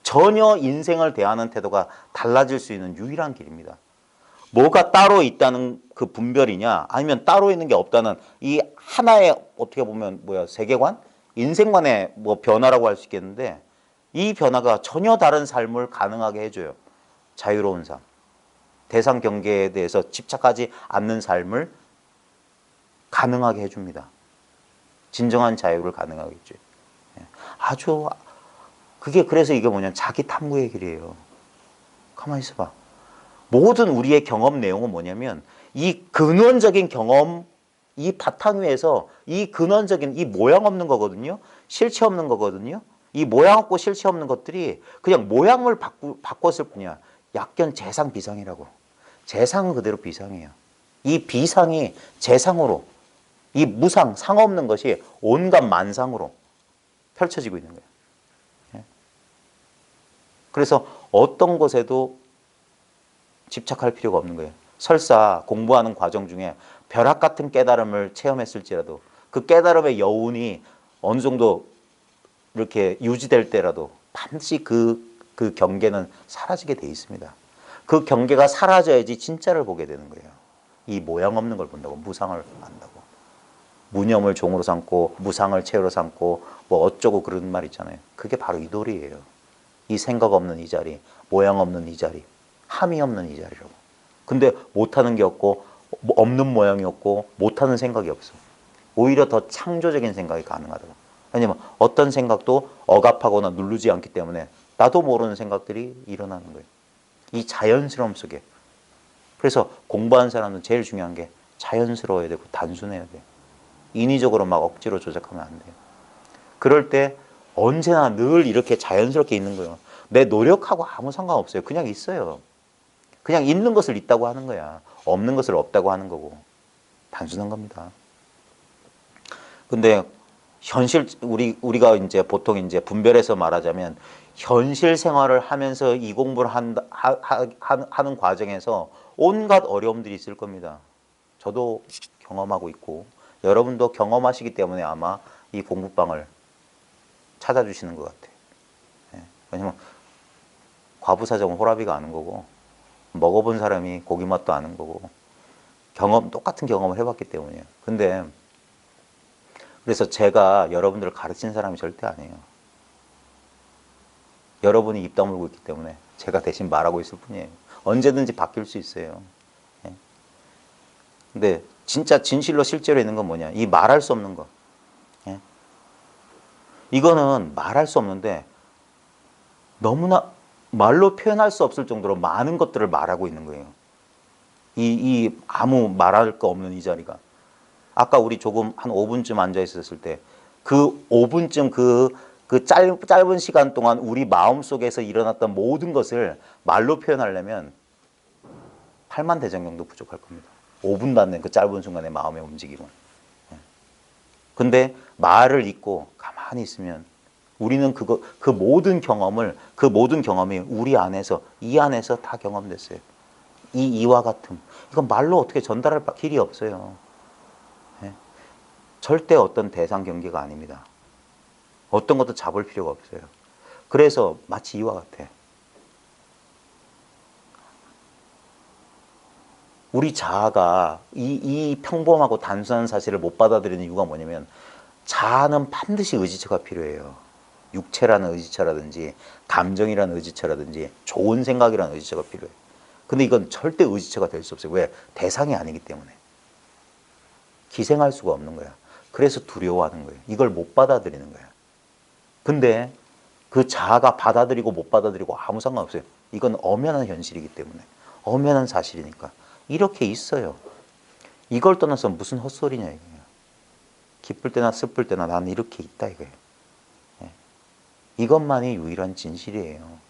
A: 전혀 인생을 대하는 태도가 달라질 수 있는 유일한 길입니다. 뭐가 따로 있다는 그 분별이냐 아니면 따로 있는 게 없다는 이 하나의 어떻게 보면 세계관? 인생관의 변화라고 할 수 있겠는데 이 변화가 전혀 다른 삶을 가능하게 해줘요. 자유로운 삶. 대상 경계에 대해서 집착하지 않는 삶을 가능하게 해줍니다. 진정한 자유를 가능하게 해줘요. 그래서 이게 뭐냐면 자기 탐구의 길이에요. 가만히 있어봐. 모든 우리의 경험 내용은 뭐냐면 이 근원적인 경험, 이 바탕 위에서 이 근원적인 이 모양 없는 거거든요. 실체 없는 거거든요. 이 모양 없고 실체 없는 것들이 그냥 모양을 바꿨을 뿐이야. 약견 재상 비상이라고. 재상은 그대로 비상이에요. 이 비상이 재상으로 이 무상, 상 없는 것이 온갖 만상으로 펼쳐지고 있는 거예요. 그래서 어떤 것에도 집착할 필요가 없는 거예요. 설사 공부하는 과정 중에 벼락 같은 깨달음을 체험했을지라도 그 깨달음의 여운이 어느 정도 이렇게 유지될 때라도 반드시 그 경계는 사라지게 돼 있습니다. 그 경계가 사라져야지 진짜를 보게 되는 거예요. 이 모양 없는 걸 본다고, 무상을 안다고. 무념을 종으로 삼고 무상을 체로 삼고 어쩌고 그런 말 있잖아요. 그게 바로 이 도리예요. 이 생각 없는 이 자리, 모양 없는 이 자리, 함이 없는 이 자리라고. 근데 못하는 게 없고 없는 모양이 없고 못하는 생각이 없어. 오히려 더 창조적인 생각이 가능하다고. 왜냐면 어떤 생각도 억압하거나 누르지 않기 때문에 나도 모르는 생각들이 일어나는 거예요. 이 자연스러움 속에. 그래서 공부하는 사람은 제일 중요한 게 자연스러워야 되고 단순해야 돼. 인위적으로 막 억지로 조작하면 안 돼요. 그럴 때 언제나 늘 이렇게 자연스럽게 있는 거예요. 내 노력하고 아무 상관없어요. 그냥 있어요. 그냥 있는 것을 있다고 하는 거야. 없는 것을 없다고 하는 거고. 단순한 겁니다. 근데 우리가 이제 보통 이제 분별해서 말하자면 현실 생활을 하면서 이 공부를 하는 과정에서 온갖 어려움들이 있을 겁니다. 저도 경험하고 있고 여러분도 경험하시기 때문에 아마 이 공부방을 찾아주시는 것 같아요. 예. 왜냐면 과부사정은 호라비가 아는 거고 먹어본 사람이 고기 맛도 아는 거고 똑같은 경험을 해봤기 때문이에요. 근데 그래서 제가 여러분들을 가르친 사람이 절대 아니에요. 여러분이 입 다물고 있기 때문에 제가 대신 말하고 있을 뿐이에요. 언제든지 바뀔 수 있어요. 예. 근데 진짜 진실로 실제로 있는 건 뭐냐? 이 말할 수 없는 거. 예. 이거는 말할 수 없는데 너무나 말로 표현할 수 없을 정도로 많은 것들을 말하고 있는 거예요. 이 아무 말할 거 없는 이 자리가. 아까 우리 조금 한 5분쯤 앉아 있었을 때 그 5분쯤 그 짧은 시간 동안 우리 마음속에서 일어났던 모든 것을 말로 표현하려면 8만 대장경도 부족할 겁니다. 5분도 안 된 그 짧은 순간의 마음의 움직임을. 근데 말을 잊고 가만히 있으면 우리는 그 모든 경험이 우리 안에서, 이 안에서 다 경험됐어요. 이와 같음. 이건 말로 어떻게 전달할 길이 없어요. 절대 어떤 대상 경계가 아닙니다. 어떤 것도 잡을 필요가 없어요. 그래서 마치 이와 같아. 우리 자아가 이 평범하고 단순한 사실을 못 받아들이는 이유가 뭐냐면 자아는 반드시 의지처가 필요해요. 육체라는 의지처라든지 감정이라는 의지처라든지 좋은 생각이라는 의지처가 필요해요. 근데 이건 절대 의지처가 될 수 없어요. 왜? 대상이 아니기 때문에. 기생할 수가 없는 거야. 그래서 두려워하는 거예요. 이걸 못 받아들이는 거야. 근데 그 자아가 받아들이고 못 받아들이고 아무 상관없어요. 이건 엄연한 현실이기 때문에. 엄연한 사실이니까. 이렇게 있어요. 이걸 떠나서 무슨 헛소리냐 이거예요. 기쁠 때나 슬플 때나 나는 이렇게 있다 이거예요. 이것만이 유일한 진실이에요.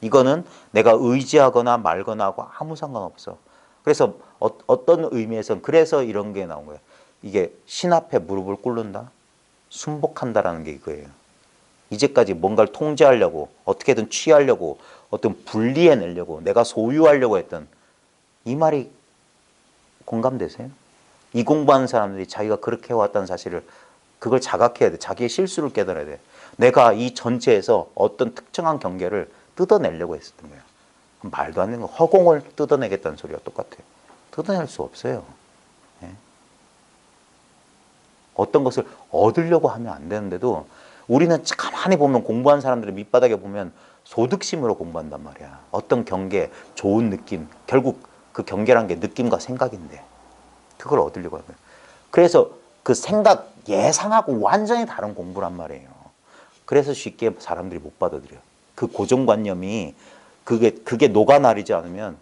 A: 이거는 내가 의지하거나 말거나 하고 아무 상관없어. 그래서 어떤 의미에서는 그래서 이런 게 나온 거예요. 이게 신 앞에 무릎을 꿇는다? 순복한다라는 게 이거예요. 이제까지 뭔가를 통제하려고 어떻게든 취하려고 어떤 분리해내려고 내가 소유하려고 했던 이 말이 공감되세요? 이 공부하는 사람들이 자기가 그렇게 해왔다는 사실을 그걸 자각해야 돼. 자기의 실수를 깨달아야 돼. 내가 이 전체에서 어떤 특정한 경계를 뜯어내려고 했었던 거예요. 말도 안 되는 거. 허공을 뜯어내겠다는 소리가 똑같아요. 뜯어낼 수 없어요. 예? 어떤 것을 얻으려고 하면 안 되는데도 우리는 가만히 보면 공부한 사람들의 밑바닥에 보면 소득심으로 공부한단 말이야. 어떤 경계, 좋은 느낌. 결국 그 경계란 게 느낌과 생각인데 그걸 얻으려고 하는 거예요. 그래서 그 생각 예상하고 완전히 다른 공부란 말이에요. 그래서 쉽게 사람들이 못 받아들여요. 그 고정관념이 그게 녹아나리지 않으면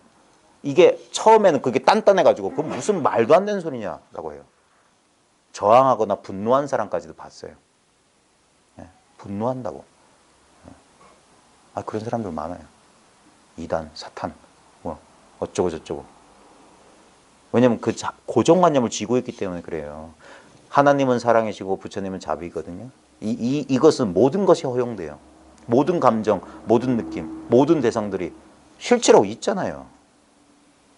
A: 이게 처음에는 그게 단단해가지고 그건 무슨 말도 안 되는 소리냐라고 해요. 저항하거나 분노한 사람까지도 봤어요. 분노한다고. 그런 사람들 많아요. 이단, 사탄, 뭐 어쩌고 저쩌고. 왜냐면 그 고정관념을 쥐고 있기 때문에 그래요. 하나님은 사랑이시고 부처님은 자비거든요. 이것은 모든 것이 허용돼요. 모든 감정, 모든 느낌, 모든 대상들이 실제로 있잖아요.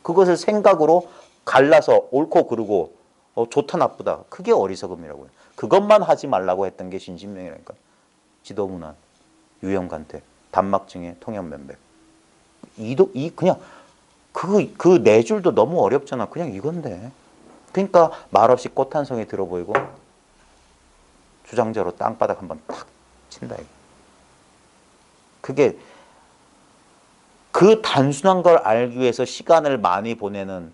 A: 그것을 생각으로 갈라서 옳고 그르고 좋다 나쁘다. 그게 어리석음이라고요. 그것만 하지 말라고 했던 게 신신명이라니까. 지도문안, 유형간택, 단막증에 통연면백. 그냥 그 네 줄도 너무 어렵잖아. 그냥 이건데. 그러니까 말없이 꽃 한 송이 들어 보이고 주장자로 땅바닥 한번 탁 친다. 그게 그 단순한 걸 알기 위해서 시간을 많이 보내는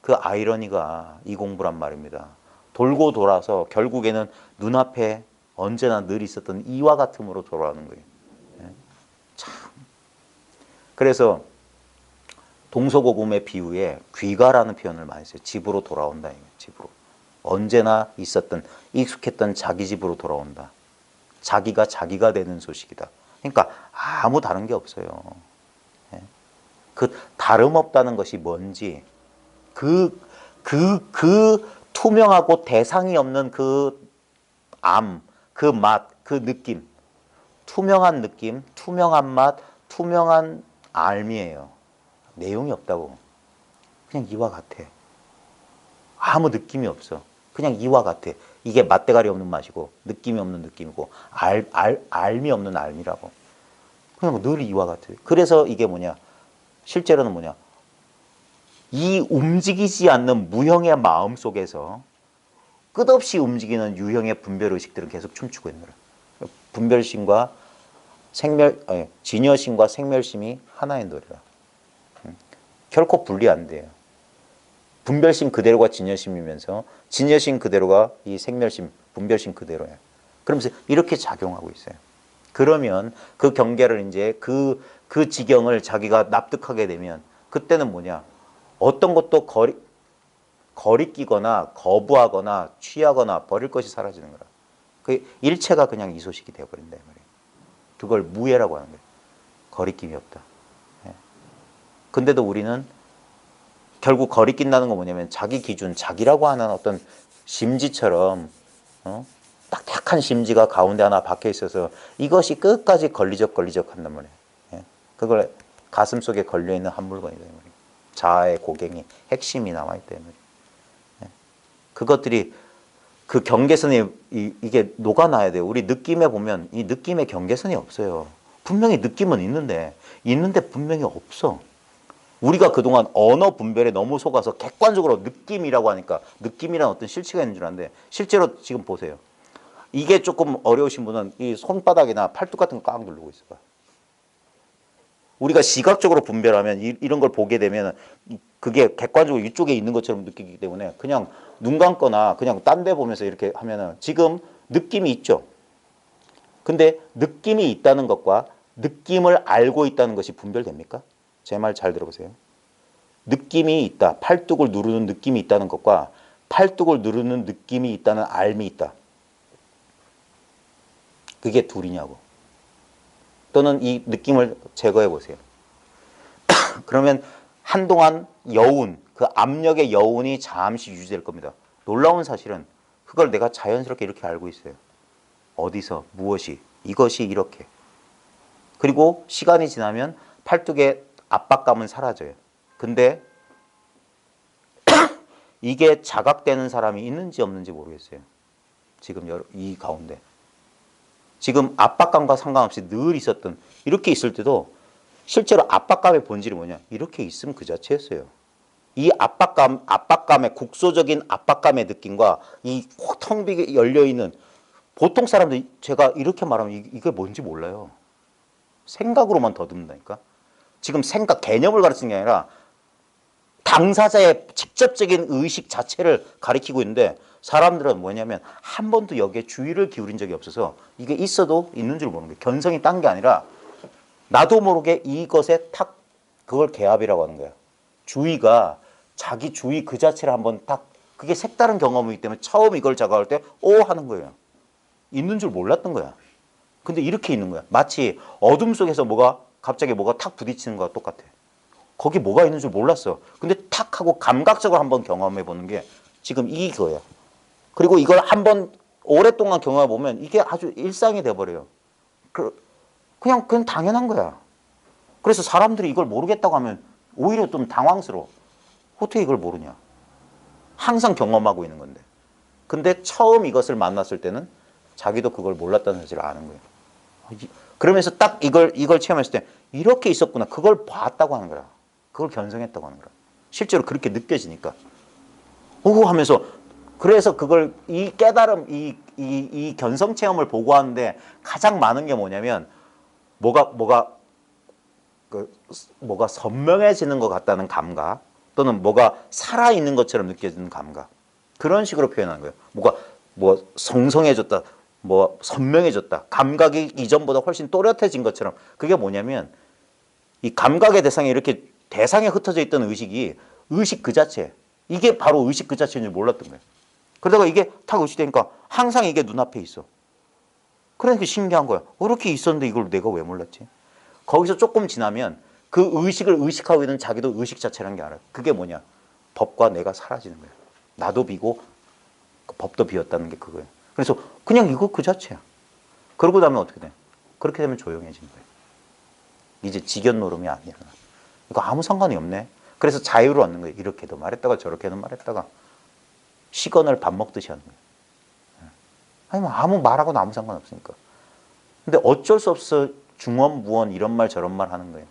A: 그 아이러니가 이 공부란 말입니다. 돌고 돌아서 결국에는 눈앞에 언제나 늘 있었던 이와 같음으로 돌아오는 거예요. 참. 그래서 동서고금의 비유에 귀가라는 표현을 많이 써요. 집으로 돌아온다. 집으로. 언제나 있었던 익숙했던 자기 집으로 돌아온다. 자기가 자기가 되는 소식이다. 그러니까 아무 다른 게 없어요. 그 다름없다는 것이 뭔지 그 투명하고 대상이 없는 그 그 맛, 그 느낌 투명한 느낌, 투명한 맛, 투명한 알미예요. 내용이 없다고. 그냥 이와 같아. 아무 느낌이 없어. 그냥 이와 같아. 이게 맛대가리 없는 맛이고 느낌이 없는 느낌이고 알미 없는 알미라고. 그냥 늘 이와 같아. 그래서 이게 뭐냐. 실제로는 뭐냐. 이 움직이지 않는 무형의 마음 속에서 끝없이 움직이는 유형의 분별의식들은 계속 춤추고 있는 거야. 분별심과 진여심과 생멸심이 하나의 노래라. 결코 분리 안 돼요. 분별심 그대로가 진여심이면서 진여심 그대로가 이 생멸심, 분별심 그대로예요. 그러면서 이렇게 작용하고 있어요. 그러면 그 경계를 이제 그 지경을 자기가 납득하게 되면 그때는 뭐냐? 어떤 것도 거리끼거나 거부하거나 취하거나 버릴 것이 사라지는 거라. 그 일체가 그냥 이소식이 되어버린다. 그걸 무예라고 하는 거예요. 거리낌이 없다. 근데도 우리는 결국 거리낀다는 건 뭐냐면 자기 기준, 자기라고 하는 어떤 심지처럼 딱딱한 심지가 가운데 하나 박혀 있어서 이것이 끝까지 걸리적 한단 말이에요. 그걸 가슴 속에 걸려있는 한 물건이다. 자아의 고갱이 핵심이 남아있다. 그것들이 그 경계선이 이게 녹아나야 돼요. 우리 느낌에 보면 이 느낌의 경계선이 없어요. 분명히 느낌은 있는데 분명히 없어. 우리가 그동안 언어 분별에 너무 속아서 객관적으로 느낌이라고 하니까 느낌이란 어떤 실체가 있는 줄 아는데 실제로 지금 보세요. 이게 조금 어려우신 분은 이 손바닥이나 팔뚝 같은 거 꽉 누르고 있어봐. 우리가 시각적으로 분별하면 이런 걸 보게 되면 그게 객관적으로 이쪽에 있는 것처럼 느끼기 때문에 그냥 눈 감거나 그냥 딴 데 보면서 이렇게 하면은 지금 느낌이 있죠. 근데 느낌이 있다는 것과 느낌을 알고 있다는 것이 분별됩니까? 제 말 잘 들어보세요. 느낌이 있다. 팔뚝을 누르는 느낌이 있다는 것과 팔뚝을 누르는 느낌이 있다는 알미 있다. 그게 둘이냐고. 또는 이 느낌을 제거해 보세요. 그러면 한동안 여운, 그 압력의 여운이 잠시 유지될 겁니다. 놀라운 사실은 그걸 내가 자연스럽게 이렇게 알고 있어요. 어디서, 무엇이, 이것이 이렇게. 그리고 시간이 지나면 팔뚝의 압박감은 사라져요. 근데 이게 자각되는 사람이 있는지 없는지 모르겠어요. 지금 이 가운데. 지금 압박감과 상관없이 늘 있었던 이렇게 있을 때도 실제로 압박감의 본질이 뭐냐? 이렇게 있으면 그 자체였어요. 이 압박감의 국소적인 압박감의 느낌과 이 텅 비게 열려있는 보통 사람들이 제가 이렇게 말하면 이게 뭔지 몰라요. 생각으로만 더듬는다니까. 지금 생각 개념을 가르치는 게 아니라 당사자의 직접적인 의식 자체를 가리키고 있는데 사람들은 뭐냐면 한 번도 여기에 주의를 기울인 적이 없어서 이게 있어도 있는 줄 모르는 거예요. 견성이 딴 게 아니라 나도 모르게 이것에 탁 그걸 개합이라고 하는 거야. 주의가 자기 주의 그 자체를 한번 딱 그게 색다른 경험이기 때문에 처음 이걸 자각할 때 오 하는 거예요. 있는 줄 몰랐던 거야. 근데 이렇게 있는 거야. 마치 어둠 속에서 갑자기 뭐가 탁 부딪히는 거와 똑같아. 거기 뭐가 있는 줄 몰랐어. 근데 탁 하고 감각적으로 한번 경험해 보는 게 지금 이거예요. 그리고 이걸 한번 오랫동안 경험해 보면 이게 아주 일상이 돼버려요. 그냥 당연한 거야. 그래서 사람들이 이걸 모르겠다고 하면 오히려 좀 당황스러워. 어떻게 이걸 모르냐. 항상 경험하고 있는 건데. 근데 처음 이것을 만났을 때는 자기도 그걸 몰랐다는 사실을 아는 거예요. 그러면서 딱 이걸 체험했을 때 이렇게 있었구나. 그걸 봤다고 하는 거야. 그걸 견성했다고 하는 거야. 실제로 그렇게 느껴지니까. 오 하면서 그래서 그걸 이 깨달음, 이 견성 체험을 보고하는데 가장 많은 게 뭐냐면 뭐가 선명해지는 것 같다는 감각 또는 뭐가 살아있는 것처럼 느껴지는 감각 그런 식으로 표현하는 거예요. 뭐가 성성해졌다, 선명해졌다, 감각이 이전보다 훨씬 또렷해진 것처럼 그게 뭐냐면 이 감각의 대상에 이렇게 대상에 흩어져 있던 의식이 의식 그 자체 이게 바로 의식 그 자체인 줄 몰랐던 거예요. 그러다가 이게 탁 의식되니까 항상 이게 눈앞에 있어. 그러니까 신기한 거야. 이렇게 있었는데 이걸 내가 왜 몰랐지? 거기서 조금 지나면 그 의식을 의식하고 있는 자기도 의식 자체라는 게 알아요. 그게 뭐냐? 법과 내가 사라지는 거예요. 나도 비고 법도 비었다는 게 그거예요. 그래서 그냥 이거 그 자체야. 그러고 나면 어떻게 돼? 그렇게 되면 조용해진 거예요. 이제 직연 노름이 아니라. 이거 아무 상관이 없네. 그래서 자유를 얻는 거예요. 이렇게도 말했다가 저렇게도 말했다가 시건을 밥 먹듯이 하는 거예요. 아니 뭐 아무 말하고는 아무 상관없으니까. 근데 어쩔 수 없어 중원, 무원 이런 말 저런 말 하는 거예요.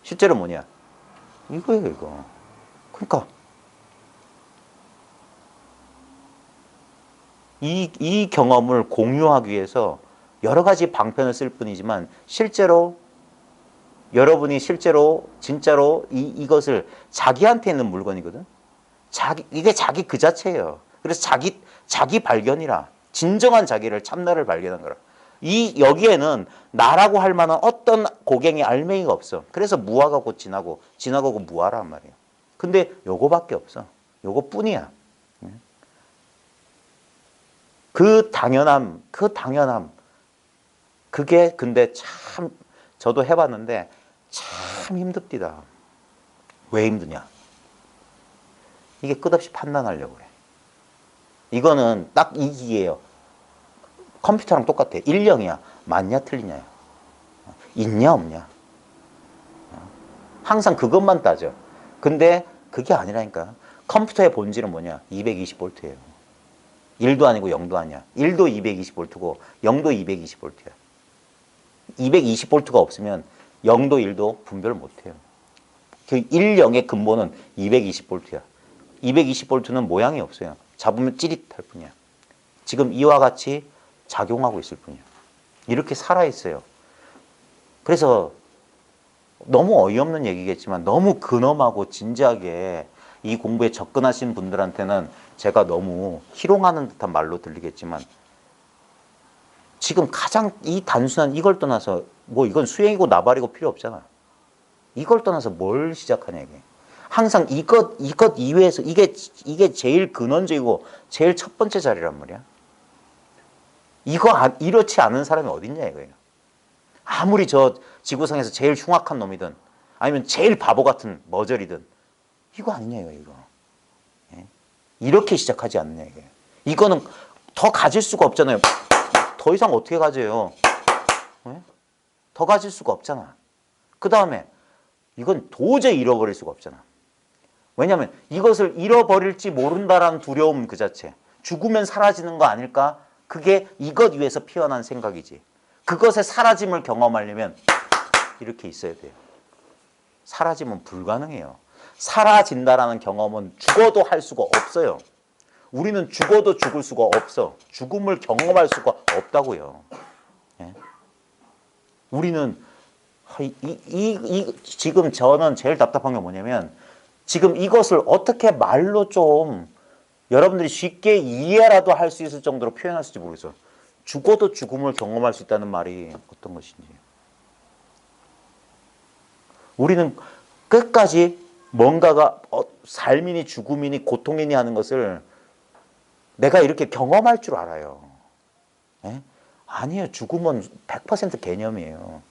A: 실제로 뭐냐? 이거예요, 이거. 그러니까 이 경험을 공유하기 위해서 여러 가지 방편을 쓸 뿐이지만 실제로 여러분이 실제로 진짜로 이것을 자기한테 있는 물건이거든. 이게 자기 그 자체예요. 그래서 자기 발견이라 진정한 자기를 참나를 발견한 거라. 여기에는 나라고 할 만한 어떤 고갱이 알맹이가 없어. 그래서 무아가 곧 진하고 진하고 곧 무아란 말이에요. 근데 요거밖에 없어. 요거뿐이야. 그 당연함. 그게 근데 참 저도 해봤는데 참 힘듭니다. 왜 힘드냐? 이게 끝없이 판단하려고 그래. 이거는 딱 이 기계예요. 컴퓨터랑 똑같아. 1, 0이야. 맞냐 틀리냐야. 있냐 없냐. 항상 그것만 따져. 근데 그게 아니라니까. 컴퓨터의 본질은 뭐냐? 220V예요. 1도 아니고 0도 아니야. 1도 220V고 0도 220V야. 220V가 없으면 0도 1도 분별 못해요. 그 1, 0의 근본은 220V야. 220V는 모양이 없어요. 잡으면 찌릿할 뿐이야. 지금 이와 같이 작용하고 있을 뿐이야. 이렇게 살아있어요. 그래서 너무 어이없는 얘기겠지만 너무 근엄하고 진지하게 이 공부에 접근하신 분들한테는 제가 너무 희롱하는 듯한 말로 들리겠지만 지금 가장 이 단순한 이걸 떠나서 뭐 이건 수행이고 나발이고 필요 없잖아. 이걸 떠나서 뭘 시작하냐 이게. 항상 이것 이외에서 이게 제일 근원적이고 제일 첫 번째 자리란 말이야. 이렇지 않은 사람이 어딨냐 이거예요. 아무리 저 지구상에서 제일 흉악한 놈이든 아니면 제일 바보 같은 머저리든 이거 아니냐 이거. 예? 이렇게 시작하지 않느냐 이게. 이거는 더 가질 수가 없잖아요. 더 이상 어떻게 가져요? 예? 더 가질 수가 없잖아. 그 다음에 이건 도저히 잃어버릴 수가 없잖아. 왜냐하면 이것을 잃어버릴지 모른다라는 두려움 그 자체. 죽으면 사라지는 거 아닐까? 그게 이것 위에서 피어난 생각이지. 그것의 사라짐을 경험하려면 이렇게 있어야 돼요. 사라지면 불가능해요. 사라진다라는 경험은 죽어도 할 수가 없어요. 우리는 죽어도 죽을 수가 없어. 죽음을 경험할 수가 없다고요. 예? 우리는 지금 저는 제일 답답한 게 뭐냐면 지금 이것을 어떻게 말로 좀 여러분들이 쉽게 이해라도 할 수 있을 정도로 표현할 수 있을지 모르겠어요. 죽어도 죽음을 경험할 수 있다는 말이 어떤 것인지. 우리는 끝까지 뭔가가 삶이니 죽음이니 고통이니 하는 것을 내가 이렇게 경험할 줄 알아요. 예? 아니에요. 죽음은 100% 개념이에요.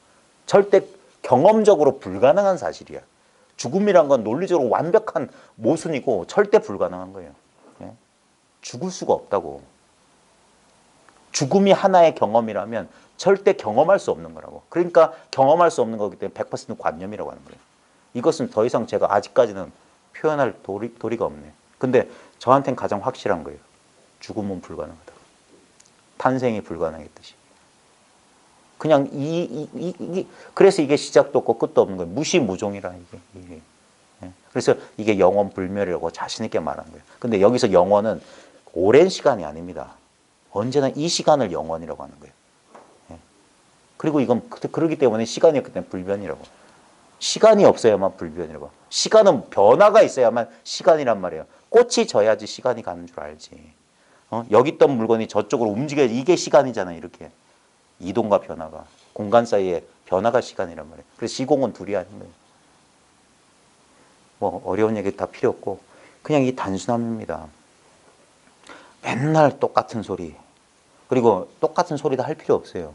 A: 절대 경험적으로 불가능한 사실이야. 죽음이란 건 논리적으로 완벽한 모순이고 절대 불가능한 거예요. 예? 죽을 수가 없다고. 죽음이 하나의 경험이라면 절대 경험할 수 없는 거라고. 그러니까 경험할 수 없는 거기 때문에 100% 관념이라고 하는 거예요. 이것은 더 이상 제가 아직까지는 표현할 도리가 없네요. 근데 저한테는 가장 확실한 거예요. 죽음은 불가능하다. 탄생이 불가능했듯이. 그냥 그래서 이게 시작도 없고 끝도 없는 거예요. 무시무종이라 이게. 예. 그래서 이게 영원 불멸이라고 자신 있게 말하는 거예요. 근데 여기서 영원은 오랜 시간이 아닙니다. 언제나 이 시간을 영원이라고 하는 거예요. 예. 그리고 이건 그러기 때문에 시간이 없기 때문에 불변이라고. 시간이 없어야만 불변이라고. 시간은 변화가 있어야만 시간이란 말이에요. 꽃이 져야지 시간이 가는 줄 알지. 여기 있던 물건이 저쪽으로 움직여야지. 이게 시간이잖아요. 이렇게. 이동과 변화가. 공간 사이에 변화가 시간이란 말이에요. 그래서 시공은 둘이 아닌 거예요. 뭐 어려운 얘기 다 필요 없고 그냥 이 단순함입니다. 맨날 똑같은 소리. 그리고 똑같은 소리도 할 필요 없어요.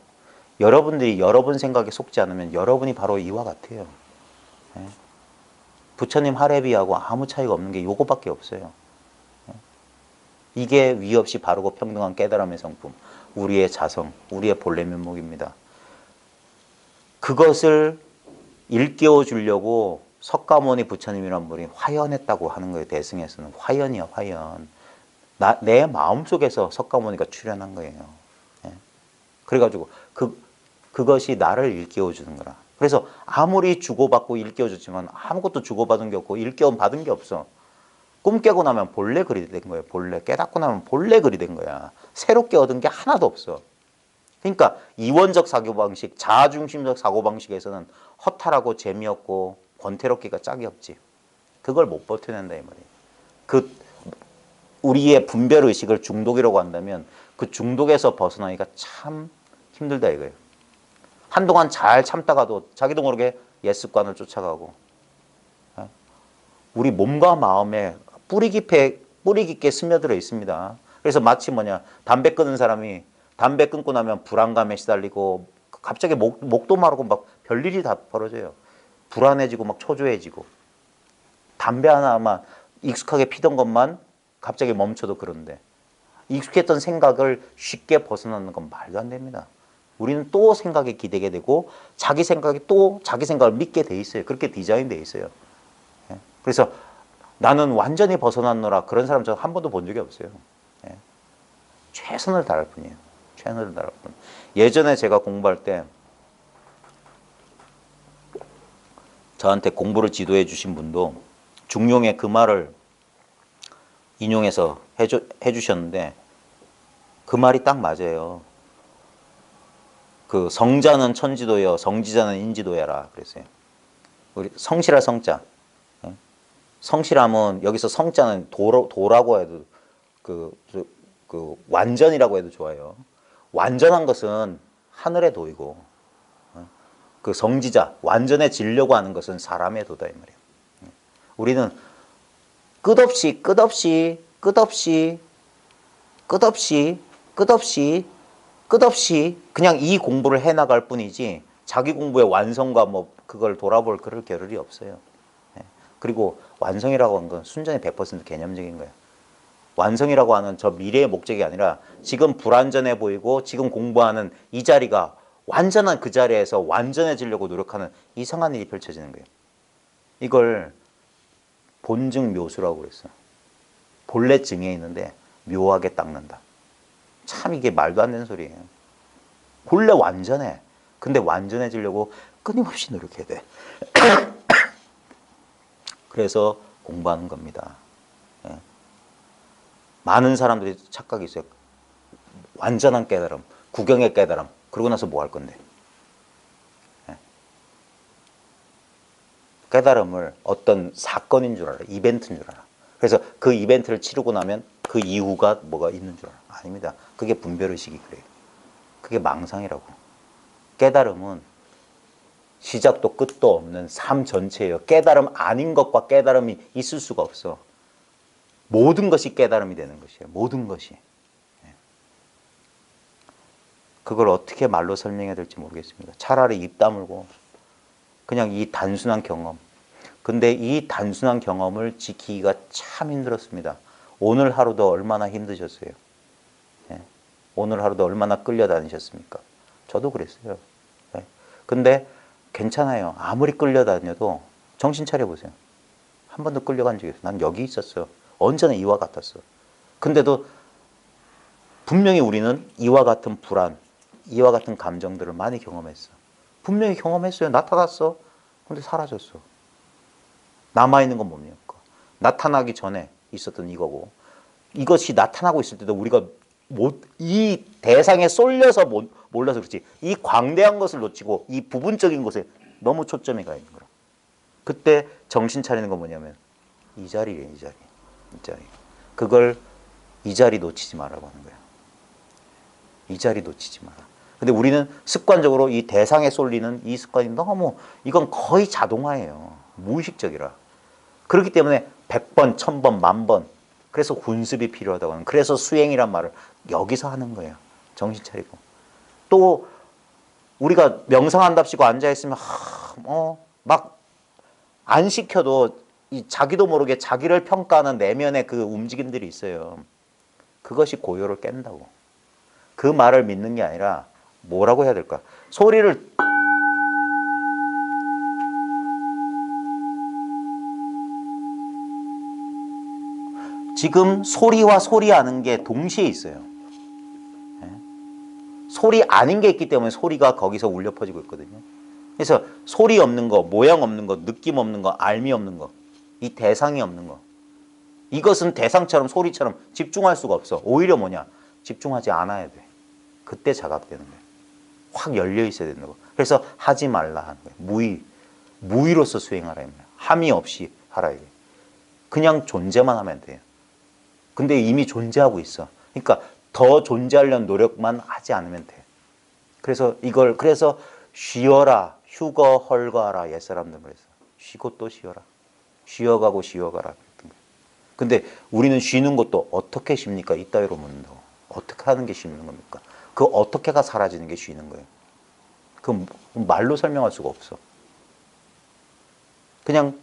A: 여러분들이 여러분 생각에 속지 않으면 여러분이 바로 이와 같아요. 예? 부처님 하레비하고 아무 차이가 없는 게 요거밖에 없어요. 예? 이게 위 없이 바르고 평등한 깨달음의 성품, 우리의 자성, 우리의 본래 면목입니다. 그것을 일깨워 주려고 석가모니 부처님이란 분이 화연했다고 하는 거예요. 대승에서는 화연이야, 화연. 내 마음속에서 석가모니가 출현한 거예요. 예. 그래가지고 그것이 나를 일깨워 주는 거라. 그래서 아무리 주고받고 일깨워 줬지만 아무것도 주고받은 게 없고 일깨움 받은 게 없어. 꿈 깨고 나면 본래 그리 된 거예요. 본래 깨닫고 나면 본래 그리 된 거야. 새롭게 얻은 게 하나도 없어. 그러니까 이원적 사고방식, 자아중심적 사고방식에서는 허탈하고 재미없고 권태롭기가 짝이 없지. 그걸 못 버텨낸다 이 말이에요. 그 우리의 분별의식을 중독이라고 한다면 그 중독에서 벗어나기가 참 힘들다 이거예요. 한동안 잘 참다가도 자기도 모르게 옛습관을 쫓아가고, 우리 몸과 마음에 뿌리 깊게 스며들어 있습니다. 그래서 마치 뭐냐, 담배 끊는 사람이 담배 끊고 나면 불안감에 시달리고 갑자기 목도 마르고 막 별일이 다 벌어져요. 불안해지고 막 초조해지고, 담배 하나만 익숙하게 피던 것만 갑자기 멈춰도 그런데 익숙했던 생각을 쉽게 벗어나는 건 말도 안 됩니다. 우리는 또 생각에 기대게 되고 자기 생각이 또 자기 생각을 믿게 돼 있어요. 그렇게 디자인돼 있어요. 그래서 나는 완전히 벗어났노라 그런 사람 저는 한 번도 본 적이 없어요. 최선을 다할 뿐이에요. 최선을 다할 뿐. 예전에 제가 공부할 때 저한테 공부를 지도해 주신 분도 중용의 그 말을 인용해서 해주셨는데 그 말이 딱 맞아요. 그 성자는 천지도여 성지자는 인지도야라 그랬어요. 우리 성실할 성자. 성실함은 여기서 성자는 도라고 해도 그 완전이라고 해도 좋아요. 완전한 것은 하늘의 도이고 그 성지자 완전해지려고 하는 것은 사람의 도다 이 말이에요. 우리는 끝없이 그냥 이 공부를 해나갈 뿐이지 자기 공부의 완성과 뭐 그걸 돌아볼 그럴 겨를이 없어요. 그리고 완성이라고 하는 건 순전히 100% 개념적인 거예요. 완성이라고 하는 저 미래의 목적이 아니라 지금 불완전해 보이고 지금 공부하는 이 자리가 완전한 그 자리에서 완전해지려고 노력하는 이상한 일이 펼쳐지는 거예요. 이걸 본증 묘수라고 그랬어요. 본래 증에 있는데 묘하게 닦는다. 참 이게 말도 안 되는 소리예요. 본래 완전해. 근데 완전해지려고 끊임없이 노력해야 돼. 그래서 공부하는 겁니다. 많은 사람들이 착각이 있어요. 완전한 깨달음, 구경의 깨달음. 그러고 나서 뭐 할 건데? 깨달음을 어떤 사건인 줄 알아. 이벤트인 줄 알아. 그래서 그 이벤트를 치르고 나면 그 이후가 뭐가 있는 줄 알아. 아닙니다. 그게 분별의식이 그래요. 그게 망상이라고. 깨달음은 시작도 끝도 없는 삶 전체예요. 깨달음 아닌 것과 깨달음이 있을 수가 없어. 모든 것이 깨달음이 되는 것이에요. 모든 것이. 그걸 어떻게 말로 설명해야 될지 모르겠습니다. 차라리 입 다물고 그냥 이 단순한 경험. 근데 이 단순한 경험을 지키기가 참 힘들었습니다. 오늘 하루도 얼마나 힘드셨어요? 오늘 하루도 얼마나 끌려다니셨습니까? 저도 그랬어요. 근데 괜찮아요. 아무리 끌려다녀도 정신 차려보세요. 한 번도 끌려간 적이 없어요. 난 여기 있었어. 언제나 이와 같았어. 근데도 분명히 우리는 이와 같은 불안, 이와 같은 감정들을 많이 경험했어. 분명히 경험했어요. 나타났어. 근데 사라졌어. 남아있는 건 뭡니까? 나타나기 전에 있었던 이거고, 이것이 나타나고 있을 때도 우리가 이 대상에 쏠려서 몰라서 그렇지, 이 광대한 것을 놓치고 이 부분적인 것에 너무 초점이 가 있는 거라. 그때 정신 차리는 건 뭐냐면 이 자리예요. 이 자리. 이 자리. 그걸 이 자리 놓치지 말라고 하는 거야. 이 자리 놓치지 마라. 근데 우리는 습관적으로 이 대상에 쏠리는 이 습관이 너무, 이건 거의 자동화예요. 무의식적이라. 그렇기 때문에 100번, 1000번, 10,000번. 그래서 훈습이 필요하다고 하는, 그래서 수행이란 말을 여기서 하는 거예요. 정신 차리고. 또 우리가 명상한답시고 앉아있으면 막 안 시켜도 자기도 모르게 자기를 평가하는 내면의 그 움직임들이 있어요. 그것이 고요를 깬다고. 그 말을 믿는 게 아니라 뭐라고 해야 될까? 소리를 지금 소리와 소리 아는 게 동시에 있어요. 예? 소리 아닌 게 있기 때문에 소리가 거기서 울려 퍼지고 있거든요. 그래서 소리 없는 거, 모양 없는 거, 느낌 없는 거, 알미 없는 거, 이 대상이 없는 거. 이것은 대상처럼 소리처럼 집중할 수가 없어. 오히려 뭐냐? 집중하지 않아야 돼. 그때 자각되는 거예요. 확 열려 있어야 된다고. 그래서 하지 말라 하는 거예요. 무의로서 수행하라. 함이 없이 하라. 그냥 존재만 하면 돼요. 근데 이미 존재하고 있어. 그러니까 더 존재하려는 노력만 하지 않으면 돼. 그래서 쉬어라, 휴거, 헐거하라 옛사람들 그래서 쉬고 또 쉬어라. 쉬어가고 쉬어가라. 근데 우리는 쉬는 것도 어떻게 쉽니까? 이따위로 묻는다고. 어떻게 하는 게 쉬는 겁니까? 그 어떻게가 사라지는 게 쉬는 거예요. 그 말로 설명할 수가 없어. 그냥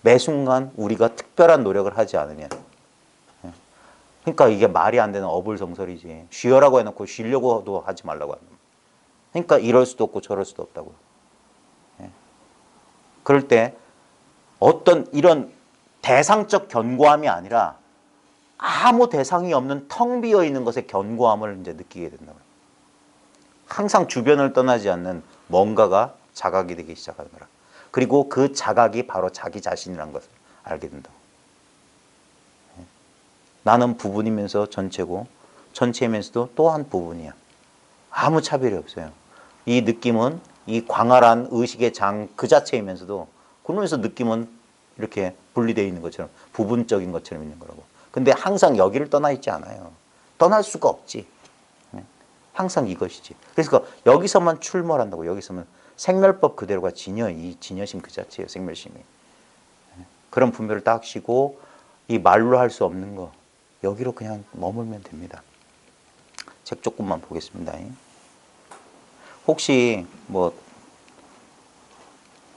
A: 매 순간 우리가 특별한 노력을 하지 않으면. 그러니까 이게 말이 안 되는 어불성설이지. 쉬어라고 해놓고 쉬려고도 하지 말라고 하는. 그러니까 이럴 수도 없고 저럴 수도 없다고요. 그럴 때 어떤 이런 대상적 견고함이 아니라 아무 대상이 없는 텅 비어 있는 것의 견고함을 이제 느끼게 된다고요. 항상 주변을 떠나지 않는 뭔가가 자각이 되기 시작하는 거라. 그리고 그 자각이 바로 자기 자신이라는 것을 알게 된다고. 나는 부분이면서 전체고 전체이면서도 또 한 부분이야. 아무 차별이 없어요. 이 느낌은 이 광활한 의식의 장 그 자체이면서도 그러면서 느낌은 이렇게 분리되어 있는 것처럼 부분적인 것처럼 있는 거라고. 근데 항상 여기를 떠나 있지 않아요. 떠날 수가 없지. 항상 이것이지. 그래서 여기서만 출몰한다고. 여기서만 생멸법 그대로가 이 진여심 그 자체예요. 생멸심이. 그런 분별을 딱 쉬고 이 말로 할 수 없는 거 여기로 그냥 머물면 됩니다. 책 조금만 보겠습니다. 혹시 뭐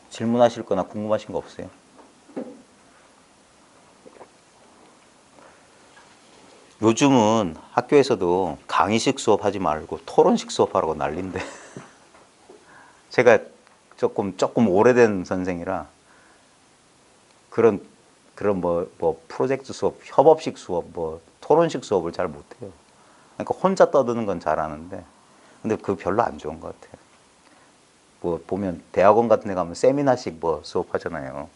A: 질문하실 거나 궁금하신 거 없어요? 요즘은 학교에서도 강의식 수업하지 말고 토론식 수업하라고 난리인데 제가 조금 오래된 선생이라 그런 뭐 프로젝트 수업, 협업식 수업, 뭐 토론식 수업을 잘 못해요. 그러니까 혼자 떠드는 건 잘하는데 근데 그거 별로 안 좋은 것 같아요. 뭐 보면 대학원 같은 데 가면 세미나식 뭐 수업하잖아요.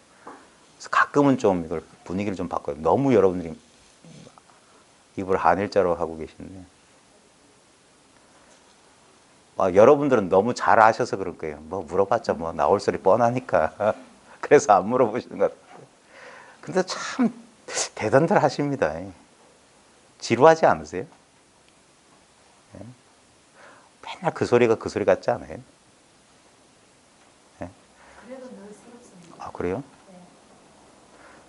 A: 그래서 가끔은 좀 이걸 분위기를 좀 바꿔요. 너무 여러분들이 입을 한일자로 하고 계신데 여러분들은 너무 잘 아셔서 그럴 거예요. 뭐 물어봤자 뭐 나올 소리 뻔하니까 그래서 안 물어보시는 것 같아요. 근데 참 대단들 하십니다. 지루하지 않으세요? 맨날 그 소리가 그 소리 같지 않아요?
B: 그래도 늘 새롭습니다.
A: 아 그래요?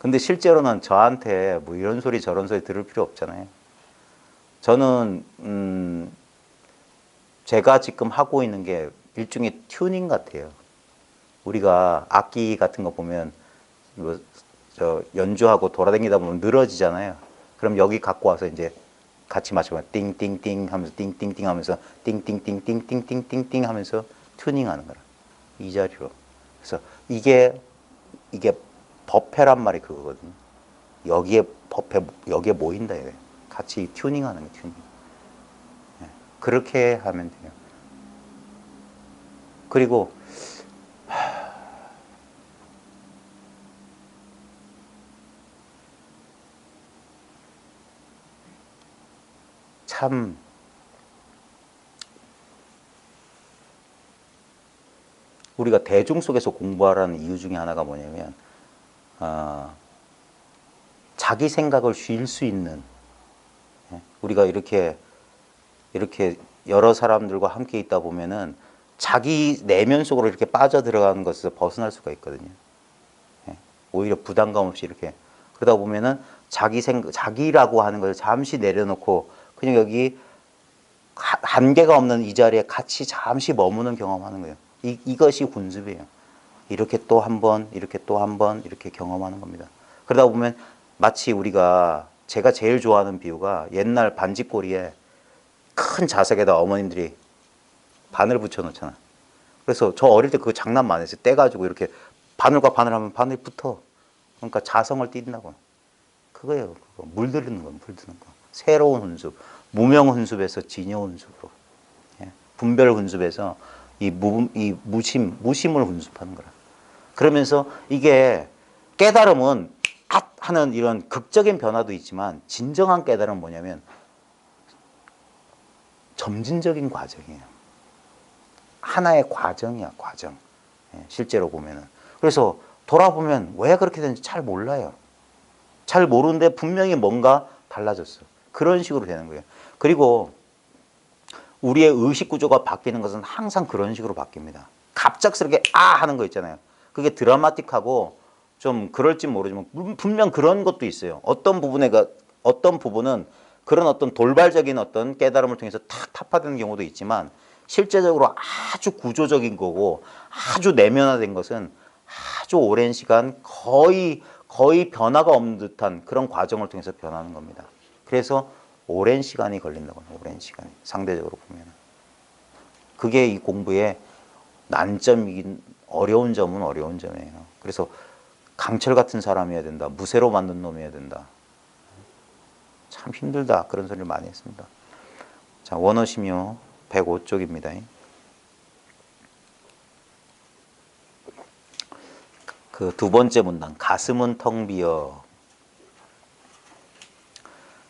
A: 근데 실제로는 저한테 뭐 이런 소리 저런 소리 들을 필요 없잖아요. 저는 제가 지금 하고 있는 게 일종의 튜닝 같아요. 우리가 악기 같은 거 보면 뭐 저 연주하고 돌아다니다 보면 늘어지잖아요. 그럼 여기 갖고 와서 이제 같이 맞춰면 띵띵띵 하면서 띵띵띵 하면서 띵띵띵띵띵띵띵띵 하면서 튜닝하는 거라. 이 자리로. 그래서 이게 법회란 말이 그거거든요. 여기에 법회 여기에 모인다 이래. 같이 튜닝하는 게 튜닝. 그렇게 하면 돼요. 그리고 참 우리가 대중 속에서 공부하라는 이유 중에 하나가 뭐냐면 자기 생각을 쉴 수 있는 우리가 이렇게 여러 사람들과 함께 있다 보면은 자기 내면 속으로 이렇게 빠져 들어가는 것에서 벗어날 수가 있거든요. 오히려 부담감 없이 이렇게 그러다 보면은 자기라고 하는 것을 잠시 내려놓고 그냥 여기 한계가 없는 이 자리에 같이 잠시 머무는 경험하는 거예요. 이것이 군습이에요. 이렇게 또 한 번, 이렇게 또 한 번, 이렇게 경험하는 겁니다. 그러다 보면 마치 제가 제일 좋아하는 비유가 옛날 반지꼬리에 큰 자석에다 어머님들이 바늘 붙여 놓잖아. 그래서 저 어릴 때 그거 장난 많이 했어요. 떼가지고 이렇게 바늘과 바늘 하면 바늘이 붙어. 그러니까 자성을 띈다고. 그거예요. 그거. 물드는 거, 물드는 거. 새로운 훈습, 무명 훈습에서 진여 훈습으로, 예. 분별 훈습에서 이 무심을 훈습하는 거라. 그러면서 이게 깨달음은 하는 이런 극적인 변화도 있지만 진정한 깨달음은 뭐냐면 점진적인 과정이에요. 하나의 과정이야, 과정. 예, 실제로 보면은. 그래서 돌아보면 왜 그렇게 되는지 잘 몰라요. 잘 모르는데 분명히 뭔가 달라졌어. 그런 식으로 되는 거예요. 그리고 우리의 의식 구조가 바뀌는 것은 항상 그런 식으로 바뀝니다. 갑작스럽게 하는 거 있잖아요. 그게 드라마틱하고 좀 그럴지 모르지만 분명 그런 것도 있어요. 어떤 부분은 그런 어떤 돌발적인 어떤 깨달음을 통해서 탁 타파되는 경우도 있지만 실제적으로 아주 구조적인 거고 아주 내면화된 것은 아주 오랜 시간 거의 변화가 없는 듯한 그런 과정을 통해서 변하는 겁니다. 그래서 오랜 시간이 걸린다고 해요. 오랜 시간이. 상대적으로 보면. 그게 이 공부의 난점이긴 어려운 점은 어려운 점이에요. 그래서 강철 같은 사람이어야 된다. 무쇠로 만든 놈이어야 된다. 참 힘들다. 그런 소리를 많이 했습니다. 자, 원어심요 105쪽입니다. 그 두 번째 문단. 가슴은 텅 비어.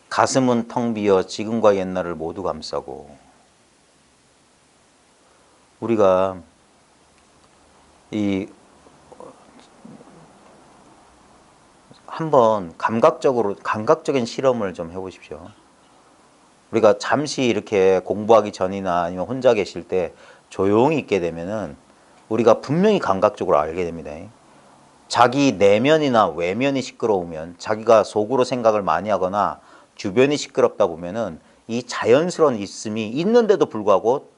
A: 가슴은 텅 비어 지금과 옛날을 모두 감싸고. 우리가 이 한번 감각적인 실험을 좀 해보십시오. 우리가 잠시 이렇게 공부하기 전이나 아니면 혼자 계실 때 조용히 있게 되면은 우리가 분명히 감각적으로 알게 됩니다. 자기 내면이나 외면이 시끄러우면, 자기가 속으로 생각을 많이 하거나 주변이 시끄럽다 보면은 이 자연스러운 있음이 있는데도 불구하고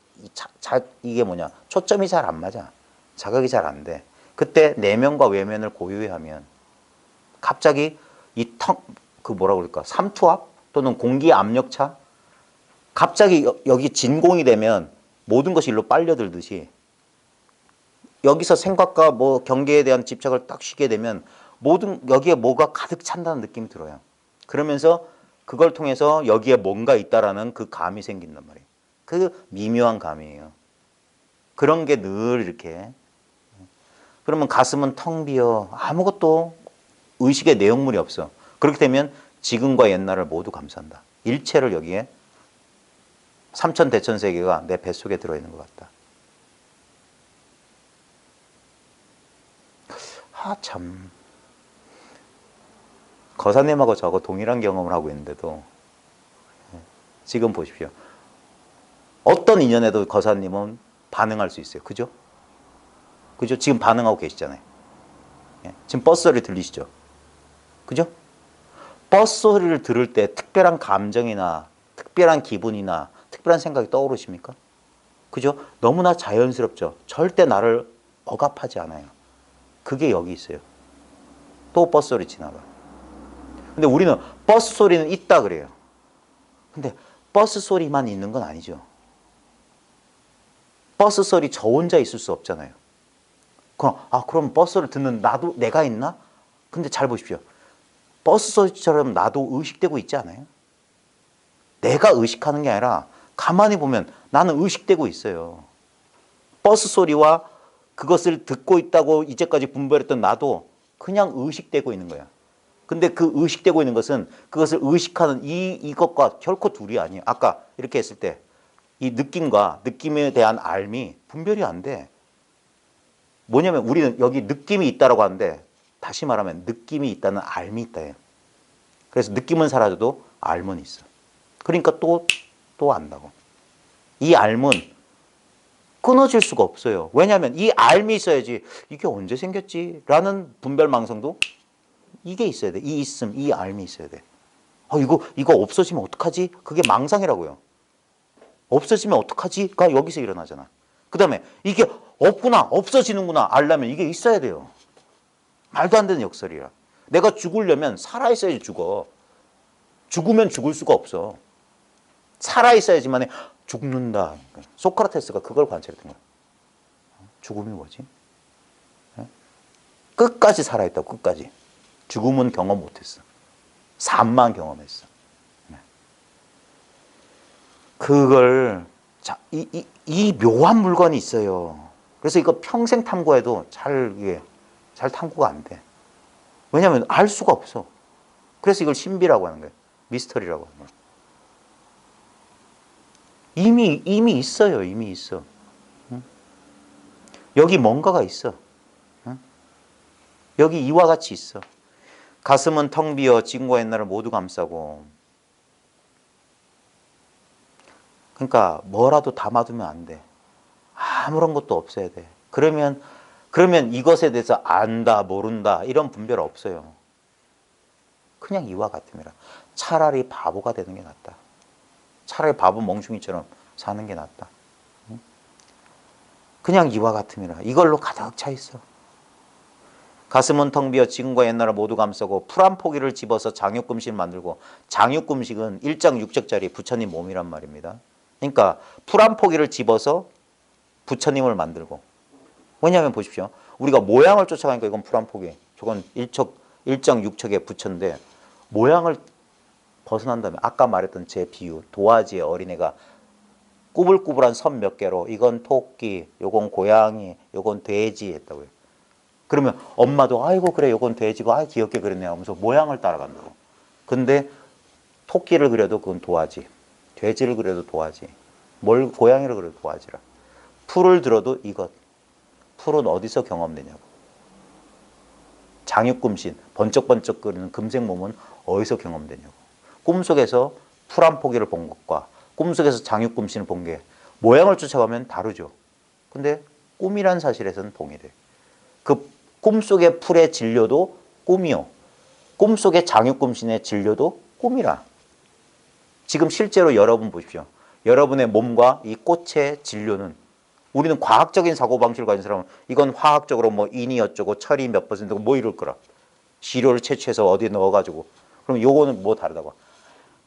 A: 이게 뭐냐, 초점이 잘 안 맞아. 자각이 잘 안 돼. 그때 내면과 외면을 고유하면 갑자기 뭐라 그럴까, 삼투압 또는 공기 압력차, 갑자기 여기 진공이 되면 모든 것이 일로 빨려들듯이 여기서 생각과 뭐 경계에 대한 집착을 딱 쉬게 되면 여기에 뭐가 가득 찬다는 느낌이 들어요. 그러면서 그걸 통해서 여기에 뭔가 있다라는 그 감이 생긴단 말이에요. 그 미묘한 감이에요. 그런 게 늘 이렇게. 그러면 가슴은 텅 비어 아무것도 의식의 내용물이 없어. 그렇게 되면 지금과 옛날을 모두 감싼다. 일체를 여기에 삼천대천세계가 내 뱃속에 들어있는 것 같다. 참. 거사님하고 저하고 동일한 경험을 하고 있는데도 지금 보십시오. 어떤 인연에도 거사님은 반응할 수 있어요. 그죠? 그죠? 지금 반응하고 계시잖아요. 지금 버스 소리 들리시죠? 그죠? 버스 소리를 들을 때 특별한 감정이나 특별한 기분이나 특별한 생각이 떠오르십니까? 그죠? 너무나 자연스럽죠. 절대 나를 억압하지 않아요. 그게 여기 있어요. 또 버스 소리 지나가. 근데 우리는 버스 소리는 있다 그래요. 근데 버스 소리만 있는 건 아니죠. 버스 소리 저 혼자 있을 수 없잖아요. 그럼 버스 소리를 듣는 나도 내가 있나? 근데 잘 보십시오. 버스 소리처럼 나도 의식되고 있지 않아요? 내가 의식하는 게 아니라 가만히 보면 나는 의식되고 있어요. 버스 소리와 그것을 듣고 있다고 이제까지 분별했던 나도 그냥 의식되고 있는 거야. 근데 그 의식되고 있는 것은 그것을 의식하는 이것과 결코 둘이 아니에요. 아까 이렇게 했을 때 이 느낌과 느낌에 대한 알미 분별이 안 돼. 뭐냐면 우리는 여기 느낌이 있다라고 하는데 다시 말하면 느낌이 있다는 알미 있다 해요. 그래서 느낌은 사라져도 알은 있어. 그러니까 또 안다고. 이 알은 끊어질 수가 없어요. 왜냐하면 이 알미 있어야지 이게 언제 생겼지? 라는 분별망상도 이게 있어야 돼. 이 있음, 이 알미 있어야 돼. 이거 없어지면 어떡하지? 그게 망상이라고요. 없어지면 어떡하지?가 여기서 일어나잖아. 그 다음에 이게 없구나, 없어지는구나 알려면 이게 있어야 돼요. 말도 안 되는 역설이야. 내가 죽으려면 살아있어야지 죽어. 죽으면 죽을 수가 없어. 살아있어야지만 죽는다. 소크라테스가 그걸 관찰했던 거야. 죽음이 뭐지? 끝까지 살아있다고, 끝까지. 죽음은 경험 못했어. 삶만 경험했어. 그걸 이 묘한 물건이 있어요. 그래서 이거 평생 탐구해도 잘 탐구가 안 돼. 왜냐하면 알 수가 없어. 그래서 이걸 신비라고 하는 거예요. 미스터리라고 하는 거예요. 이미 있어요. 이미 있어. 응? 여기 뭔가가 있어. 응? 여기 이와 같이 있어. 가슴은 텅 비어 지금과 옛날을 모두 감싸고. 그러니까 뭐라도 담아두면 안 돼. 아무런 것도 없어야 돼. 그러면 이것에 대해서 안다, 모른다 이런 분별 없어요. 그냥 이와 같음이라. 차라리 바보가 되는 게 낫다. 차라리 바보 멍충이처럼 사는 게 낫다. 그냥 이와 같음이라. 이걸로 가득 차 있어. 가슴은 텅 비어 지금과 옛날을 모두 감싸고 풀 한 포기를 집어서 장육금식을 만들고, 장육금식은 1장 6절짜리 부처님 몸이란 말입니다. 그러니까 풀 한 포기를 집어서 부처님을 만들고. 왜냐하면 보십시오. 우리가 모양을 쫓아가니까 이건 풀 한 포기. 저건 1장 6척의 부처인데 모양을 벗어난다면 아까 말했던 제 비유, 도화지의 어린애가 꾸불꾸불한 선 몇 개로 이건 토끼, 요건 고양이, 요건 돼지 했다고요. 그러면 엄마도 아이고 그래 요건 돼지고 아 귀엽게 그렸네 하면서 모양을 따라간다고. 근데 토끼를 그려도 그건 도화지, 돼지를 그려도 도화지, 고양이를 그려도 도화지라. 풀을 들어도 이것. 풀은 어디서 경험되냐고. 장육금신, 번쩍번쩍 거리는 금색 몸은 어디서 경험되냐고. 꿈속에서 풀 한 포기를 본 것과 꿈속에서 장육금신을 본 게 모양을 쫓아가면 다르죠. 근데 꿈이란 사실에서는 동일해. 그 꿈속의 풀의 진료도 꿈이요. 꿈속의 장육금신의 진료도 꿈이라. 지금 실제로 여러분 보십시오. 여러분의 몸과 이 꽃의 진료는, 우리는 과학적인 사고방식을 가진 사람은 이건 화학적으로 뭐 인이 어쩌고 철이 몇 퍼센트고 뭐 이럴 거라. 시료를 채취해서 어디에 넣어가지고. 그럼 요거는 뭐 다르다고.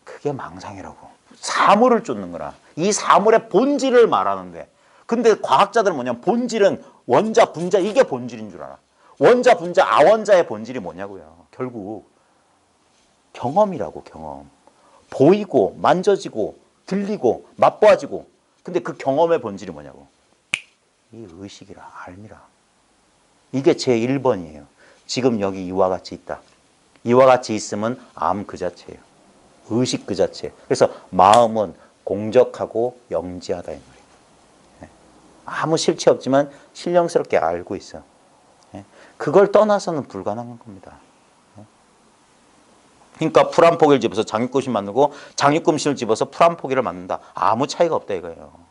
A: 그게 망상이라고. 사물을 쫓는 거라. 이 사물의 본질을 말하는데. 근데 과학자들은 뭐냐면 본질은 원자, 분자 이게 본질인 줄 알아. 원자, 분자, 아원자의 본질이 뭐냐고요. 결국 경험이라고. 경험. 보이고 만져지고 들리고 맛보아지고. 근데 그 경험의 본질이 뭐냐고. 이 의식이라, 알미라. 이게 제 1번이에요. 지금 여기 이와 같이 있다. 이와 같이 있으면 암 그 자체예요. 의식 그 자체. 그래서 마음은 공적하고 영지하다 이 말이에요. 아무 실체 없지만 신령스럽게 알고 있어. 그걸 떠나서는 불가능한 겁니다. 그러니까 풀 한 포기를 집어서 장육금신 만들고 장육금신을 집어서 풀 한 포기를 만든다. 아무 차이가 없다 이거예요.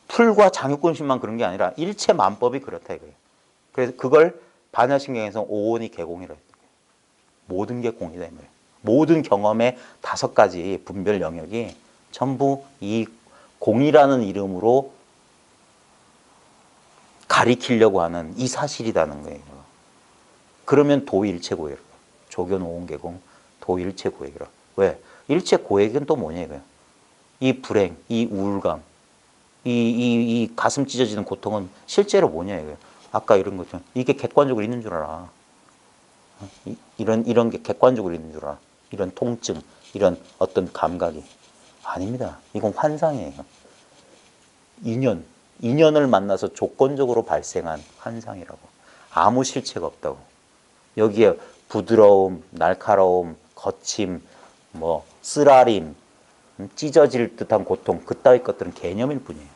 A: 풀과 장육금신만 그런 게 아니라 일체 만법이 그렇다 이거예요. 그래서 그걸 반야신경에서 오온이 개공이라 했어요. 모든 게 공이다 이 말이에요. 모든 경험의 5가지 분별 영역이 전부 이 공이라는 이름으로 가리키려고 하는 이 사실이라는 거예요. 그러면 도일체고예요. 조견 오온개공 도일체고예요. 왜? 일체 고액은 또 뭐냐 이거예요. 이 불행, 이 우울감, 이 가슴 찢어지는 고통은 실제로 뭐냐 이거예요. 아까 이런 거죠. 이게 객관적으로 있는 줄 알아. 이런 게 객관적으로 있는 줄 알아. 이런 통증, 이런 어떤 감각이. 아닙니다. 이건 환상이에요. 인연을 만나서 조건적으로 발생한 환상이라고. 아무 실체가 없다고. 여기에 부드러움, 날카로움, 거침, 뭐 쓰라림, 찢어질 듯한 고통, 그따위 것들은 개념일 뿐이에요.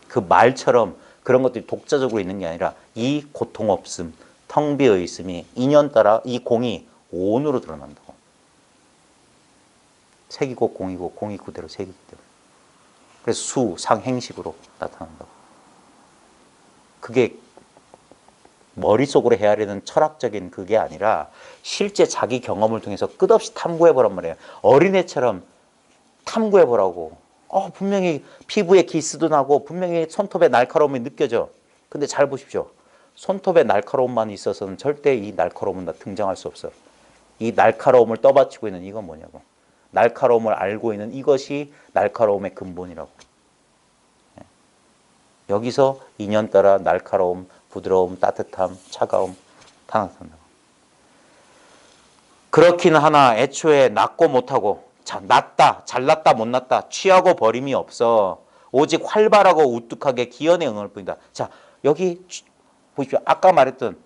A: 그 말처럼 그런 것들이 독자적으로 있는 게 아니라 이 고통 없음, 텅 비어 있음이 인연 따라 이 공이 온으로 드러난다고. 색이고 공이고 공이 그대로 색이기 때문에. 그래서 수, 상, 행식으로 나타난다고. 그게 머릿속으로 헤아리는 철학적인 그게 아니라 실제 자기 경험을 통해서 끝없이 탐구해보란 말이에요. 어린애처럼 탐구해보라고. 분명히 피부에 기스도 나고 분명히 손톱에 날카로움이 느껴져. 근데 잘 보십시오. 손톱에 날카로움만 있어서는 절대 이 날카로움은 등장할 수 없어. 이 날카로움을 떠받치고 있는 이건 뭐냐고. 날카로움을 알고 있는 이것이 날카로움의 근본이라고. 여기서 인연 따라 날카로움, 부드러움, 따뜻함, 차가움 다 나타난다고. 그렇긴 하나 애초에 낮고 못하고 낮다 잘났다 못났다 취하고 버림이 없어. 오직 활발하고 우뚝하게 기연에 응할 뿐이다. 자 여기 보십시오. 아까 말했던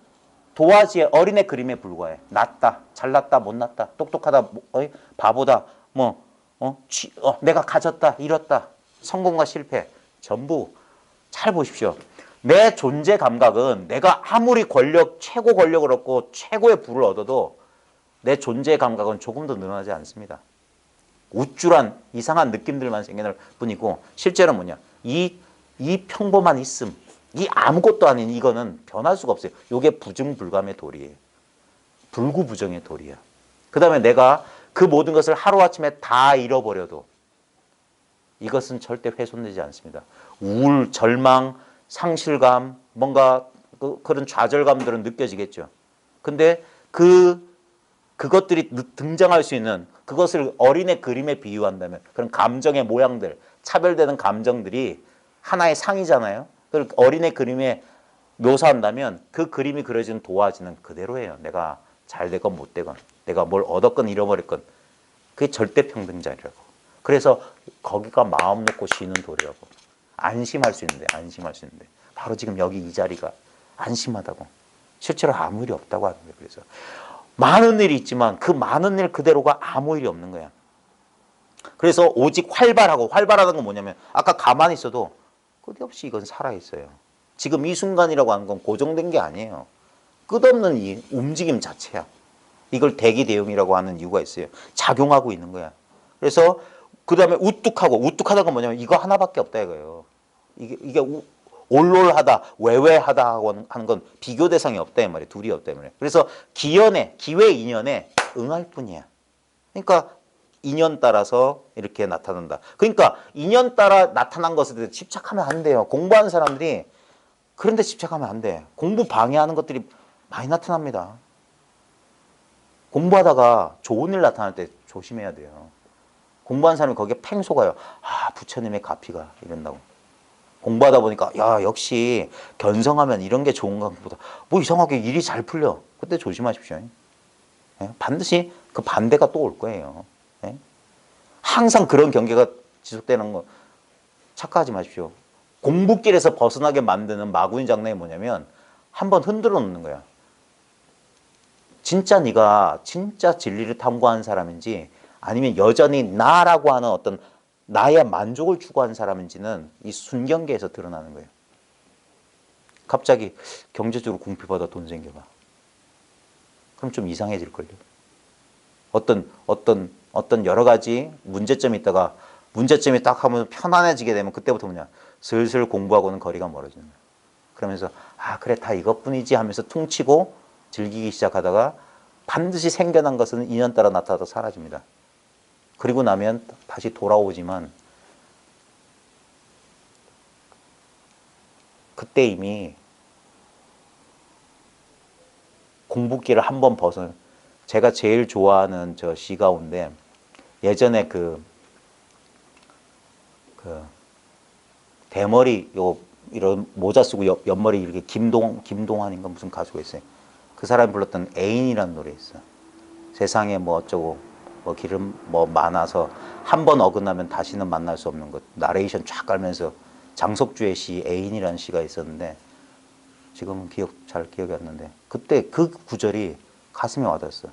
A: 도화지의 어린애 그림에 불과해. 낮다 잘났다 못났다 똑똑하다 바보다 내가 가졌다 잃었다 성공과 실패 전부 잘 보십시오. 내 존재 감각은 내가 아무리 최고 권력을 얻고 최고의 부를 얻어도 내 존재 감각은 조금도 늘어나지 않습니다. 우쭐한 이상한 느낌들만 생겨날 뿐이고 실제로 뭐냐 이 평범한 있음 이 아무것도 아닌 이거는 변할 수가 없어요. 이게 부증불감의 도리예요. 불구부정의 도리야. 그 다음에 내가 그 모든 것을 하루아침에 다 잃어버려도 이것은 절대 훼손되지 않습니다. 우울, 절망, 상실감, 뭔가 그런 좌절감들은 느껴지겠죠. 근데 그것들이 등장할 수 있는 그것을 어린애 그림에 비유한다면 그런 감정의 모양들, 차별되는 감정들이 하나의 상이잖아요. 그걸 어린애 그림에 묘사한다면 그 그림이 그려지는 도화지는 그대로예요. 내가 잘 되건 못 되건 내가 뭘 얻었건 잃어버렸건 그게 절대 평등자리라고. 그래서 거기가 마음 놓고 쉬는 도리라고. 안심할 수 있는데 바로 지금 여기 이 자리가 안심하다고. 실제로 아무 일이 없다고 하는 거예요. 그래서 많은 일이 있지만 그 많은 일 그대로가 아무 일이 없는 거야. 그래서 오직 활발하다는 건 뭐냐면 아까 가만히 있어도 끝없이 이건 살아있어요. 지금 이 순간이라고 하는 건 고정된 게 아니에요. 끝없는 이 움직임 자체야. 이걸 대기대응이라고 하는 이유가 있어요. 작용하고 있는 거야. 그래서 그 다음에 우뚝하다는 건 뭐냐면 이거 하나밖에 없다 이거예요. 이게 올롤하다, 외외하다 하는 건 비교 대상이 없다 이 말이에요. 둘이 없다 이 말이에요. 그래서 기회 인연에 응할 뿐이야. 그러니까 인연 따라서 이렇게 나타난다. 그러니까 인연 따라 나타난 것에 대해서 집착하면 안 돼요. 공부하는 사람들이 그런 데 집착하면 안 돼. 공부 방해하는 것들이 많이 나타납니다. 공부하다가 좋은 일 나타날 때 조심해야 돼요. 공부하는 사람이 거기에 팽 속아요. 부처님의 가피가 이런다고. 공부하다 보니까 야 역시 견성하면 이런 게 좋은가 보다. 뭐 이상하게 일이 잘 풀려. 그때 조심하십시오. 반드시 그 반대가 또 올 거예요. 항상 그런 경계가 지속되는 거 착각하지 마십시오. 공부길에서 벗어나게 만드는 마구니 장난이 뭐냐면 한번 흔들어 놓는 거야. 진짜 네가 진짜 진리를 탐구하는 사람인지 아니면 여전히 나라고 하는 어떤 나의 만족을 추구하는 사람인지는 이 순경계에서 드러나는 거예요. 갑자기 경제적으로 궁핍하다 돈 생겨봐. 그럼 좀 이상해질걸요. 어떤 여러 가지 문제점이 있다가 문제점이 딱 하면 편안해지게 되면 그때부터 뭐냐 슬슬 공부하고는 거리가 멀어지는 거예요. 그러면서 그래 다 이것뿐이지 하면서 퉁치고 즐기기 시작하다가 반드시 생겨난 것은 인연 따라 나타나서 사라집니다. 그리고 나면 다시 돌아오지만 그때 이미 공부길을 한번 벗은 제가 제일 좋아하는 저 시 가운데 예전에 그 대머리 이런 모자 쓰고 옆머리 이렇게 김동환인가 무슨 가수가 있어요. 그 사람이 불렀던 애인이라는 노래 있어. 세상에 뭐 어쩌고 뭐 기름 뭐 많아서 한 번 어긋나면 다시는 만날 수 없는 것. 나레이션 쫙 깔면서 장석주의 시 애인이라는 시가 있었는데 지금은 잘 기억이 안 나는데 그때 그 구절이 가슴에 와닿았어.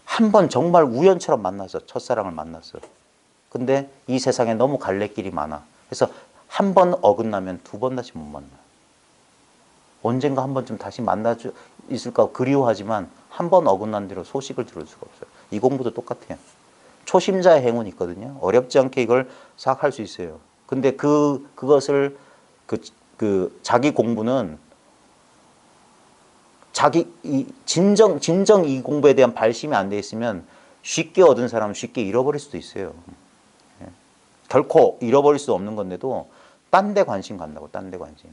A: 한 번 정말 우연처럼 만났어. 첫사랑을 만났어. 근데 이 세상에 너무 갈래길이 많아. 그래서 한 번 어긋나면 두 번 다시 못 만나. 언젠가 한 번쯤 다시 만나 있을까 그리워하지만 한 번 어긋난 뒤로 소식을 들을 수가 없어요. 이 공부도 똑같아요. 초심자의 행운이 있거든요. 어렵지 않게 이걸 싹 할 수 있어요. 근데 그것을 자기 공부는 진정 이 공부에 대한 발심이 안 돼 있으면 쉽게 얻은 사람은 쉽게 잃어버릴 수도 있어요. 결코 잃어버릴 수 없는 건데도 딴 데 관심 간다고, 딴 데 관심.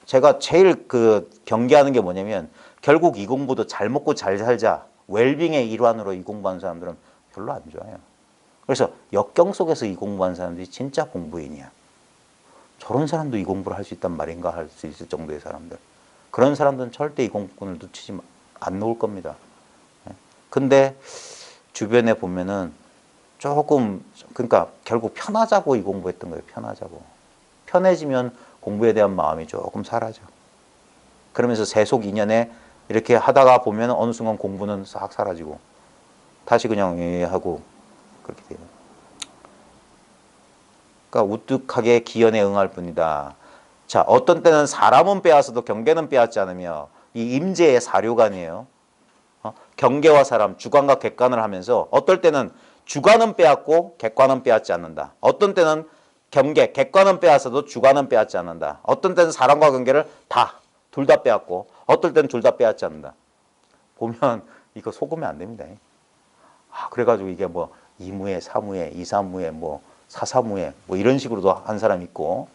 A: 제가 제일 경계하는 게 뭐냐면 결국 이 공부도 잘 먹고 잘 살자, 웰빙의 일환으로 이 공부하는 사람들은 별로 안 좋아요. 그래서 역경 속에서 이 공부하는 사람들이 진짜 공부인이야. 저런 사람도 이 공부를 할 수 있단 말인가 할 수 있을 정도의 사람들. 그런 사람들은 절대 이 공부를 놓치지 안 놓을 겁니다. 근데 주변에 보면은 조금 그러니까 결국 편하자고 이 공부했던 거예요. 편하자고. 편해지면 공부에 대한 마음이 조금 사라져. 그러면서 세속 인연에 이렇게 하다가 보면 어느 순간 공부는 싹 사라지고 다시 그냥 하고 그렇게 돼요. 그러니까 우뚝하게 기연에 응할 뿐이다. 자, 어떤 때는 사람은 빼앗아도 경계는 빼앗지 않으며 이 임재의 사료관이에요. 경계와 사람, 주관과 객관을 하면서 어떨 때는 주관은 빼앗고 객관은 빼앗지 않는다. 어떤 때는 경계, 객관은 빼앗아도 주관은 빼앗지 않는다. 어떤 때는 사람과 경계를 둘 다 빼앗고 어떨 때는 둘 다 빼앗지 않는다. 보면 이거 속으면 안 됩니다. 그래가지고 이게 뭐 이무에, 사무에, 이사무에, 뭐 사사무에 뭐 이런 식으로도 한 사람 있고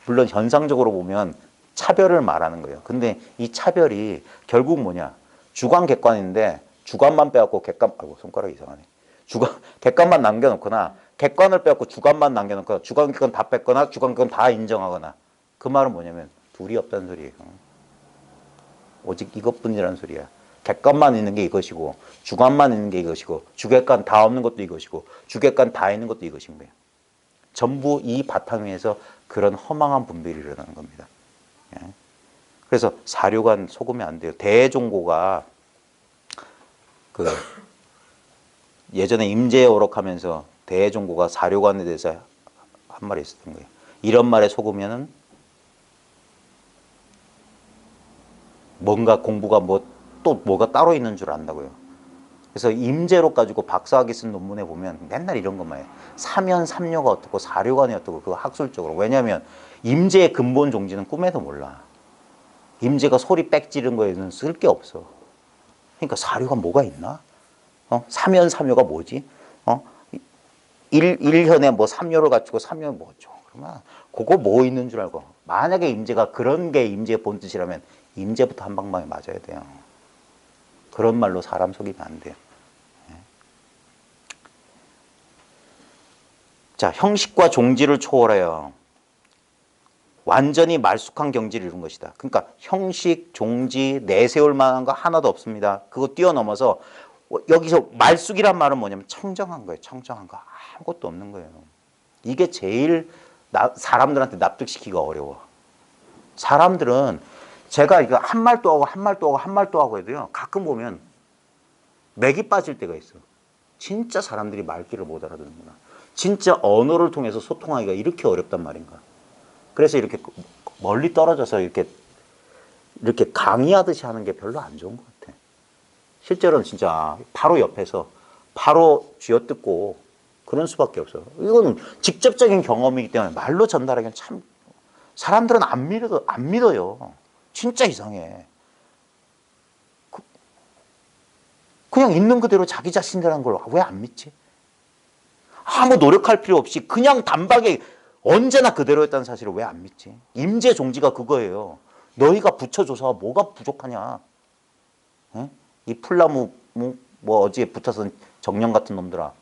A: 물론 현상적으로 보면 차별을 말하는 거예요. 근데 이 차별이 결국 뭐냐? 주관 객관인데 주관만 빼앗고 객관 손가락이 이상하네. 객관만 남겨놓거나 객관을 빼앗고 주관만 남겨놓거나 주관 객관 다 뺐거나 주관 객관 다 인정하거나 그 말은 뭐냐면 둘이 없다는 소리예요. 오직 이것뿐이라는 소리야. 객관만 있는 게 이것이고 주관만 있는 게 이것이고 주객관 다 없는 것도 이것이고 주객관 다 있는 것도 이것인 거예요. 전부 이 바탕 위에서 그런 허망한 분별이 일어나는 겁니다. 그래서 사료관 속으면 안 돼요. 대종고가 그 예전에 임재에 오록하면서 대종고가 사료관에 대해서 한 말이 있었던 거예요. 이런 말에 속으면은 뭔가 공부가 또 뭐가 따로 있는 줄 안다고요. 그래서 임재로 가지고 박사학위 쓴 논문에 보면 맨날 이런 것만 해요. 사면 삼료가 어떻고 사료관이 어떻고 그거 학술적으로. 왜냐하면 임재의 근본 종지는 꿈에도 몰라. 임재가 소리 빽 지른 거에는 쓸 게 없어. 그러니까 사료관 뭐가 있나? 사면 삼료가 뭐지? 1현에 뭐 삼료를 갖추고 삼료는 뭐죠? 그러면 그거 뭐 있는 줄 알고. 만약에 임재가 그런 게 임재의 본뜻이라면 임재부터 한 방망이 맞아야 돼요. 그런 말로 사람 속이면 안 돼요. 자, 형식과 종지를 초월해요. 완전히 말쑥한 경지를 이룬 것이다. 그러니까 형식, 종지, 내세울 만한 거 하나도 없습니다. 그거 뛰어넘어서 여기서 말쑥이란 말은 뭐냐면 청정한 거예요. 청정한 거. 아무것도 없는 거예요. 이게 제일 사람들한테 납득시키기가 어려워. 사람들은 제가 이거 한 말 또 하고 한 말 또 하고 한 말 또 하고 해도요. 가끔 보면 맥이 빠질 때가 있어. 진짜 사람들이 말귀를 못 알아듣는구나. 진짜 언어를 통해서 소통하기가 이렇게 어렵단 말인가. 그래서 이렇게 멀리 떨어져서 이렇게 강의하듯이 하는 게 별로 안 좋은 것 같아. 실제로는 진짜 바로 옆에서 바로 쥐어뜯고 그런 수밖에 없어. 이거는 직접적인 경험이기 때문에 말로 전달하기는 참 사람들은 안 믿어요. 진짜 이상해. 그냥 있는 그대로 자기 자신이라는 걸 왜 안 믿지? 아무 노력할 필요 없이 그냥 단박에 언제나 그대로였다는 사실을 왜 안 믿지? 임재 종지가 그거예요. 너희가 붙여줘서 뭐가 부족하냐? 에? 이 풀나무 뭐 어디에 붙어서 정령 같은 놈들아,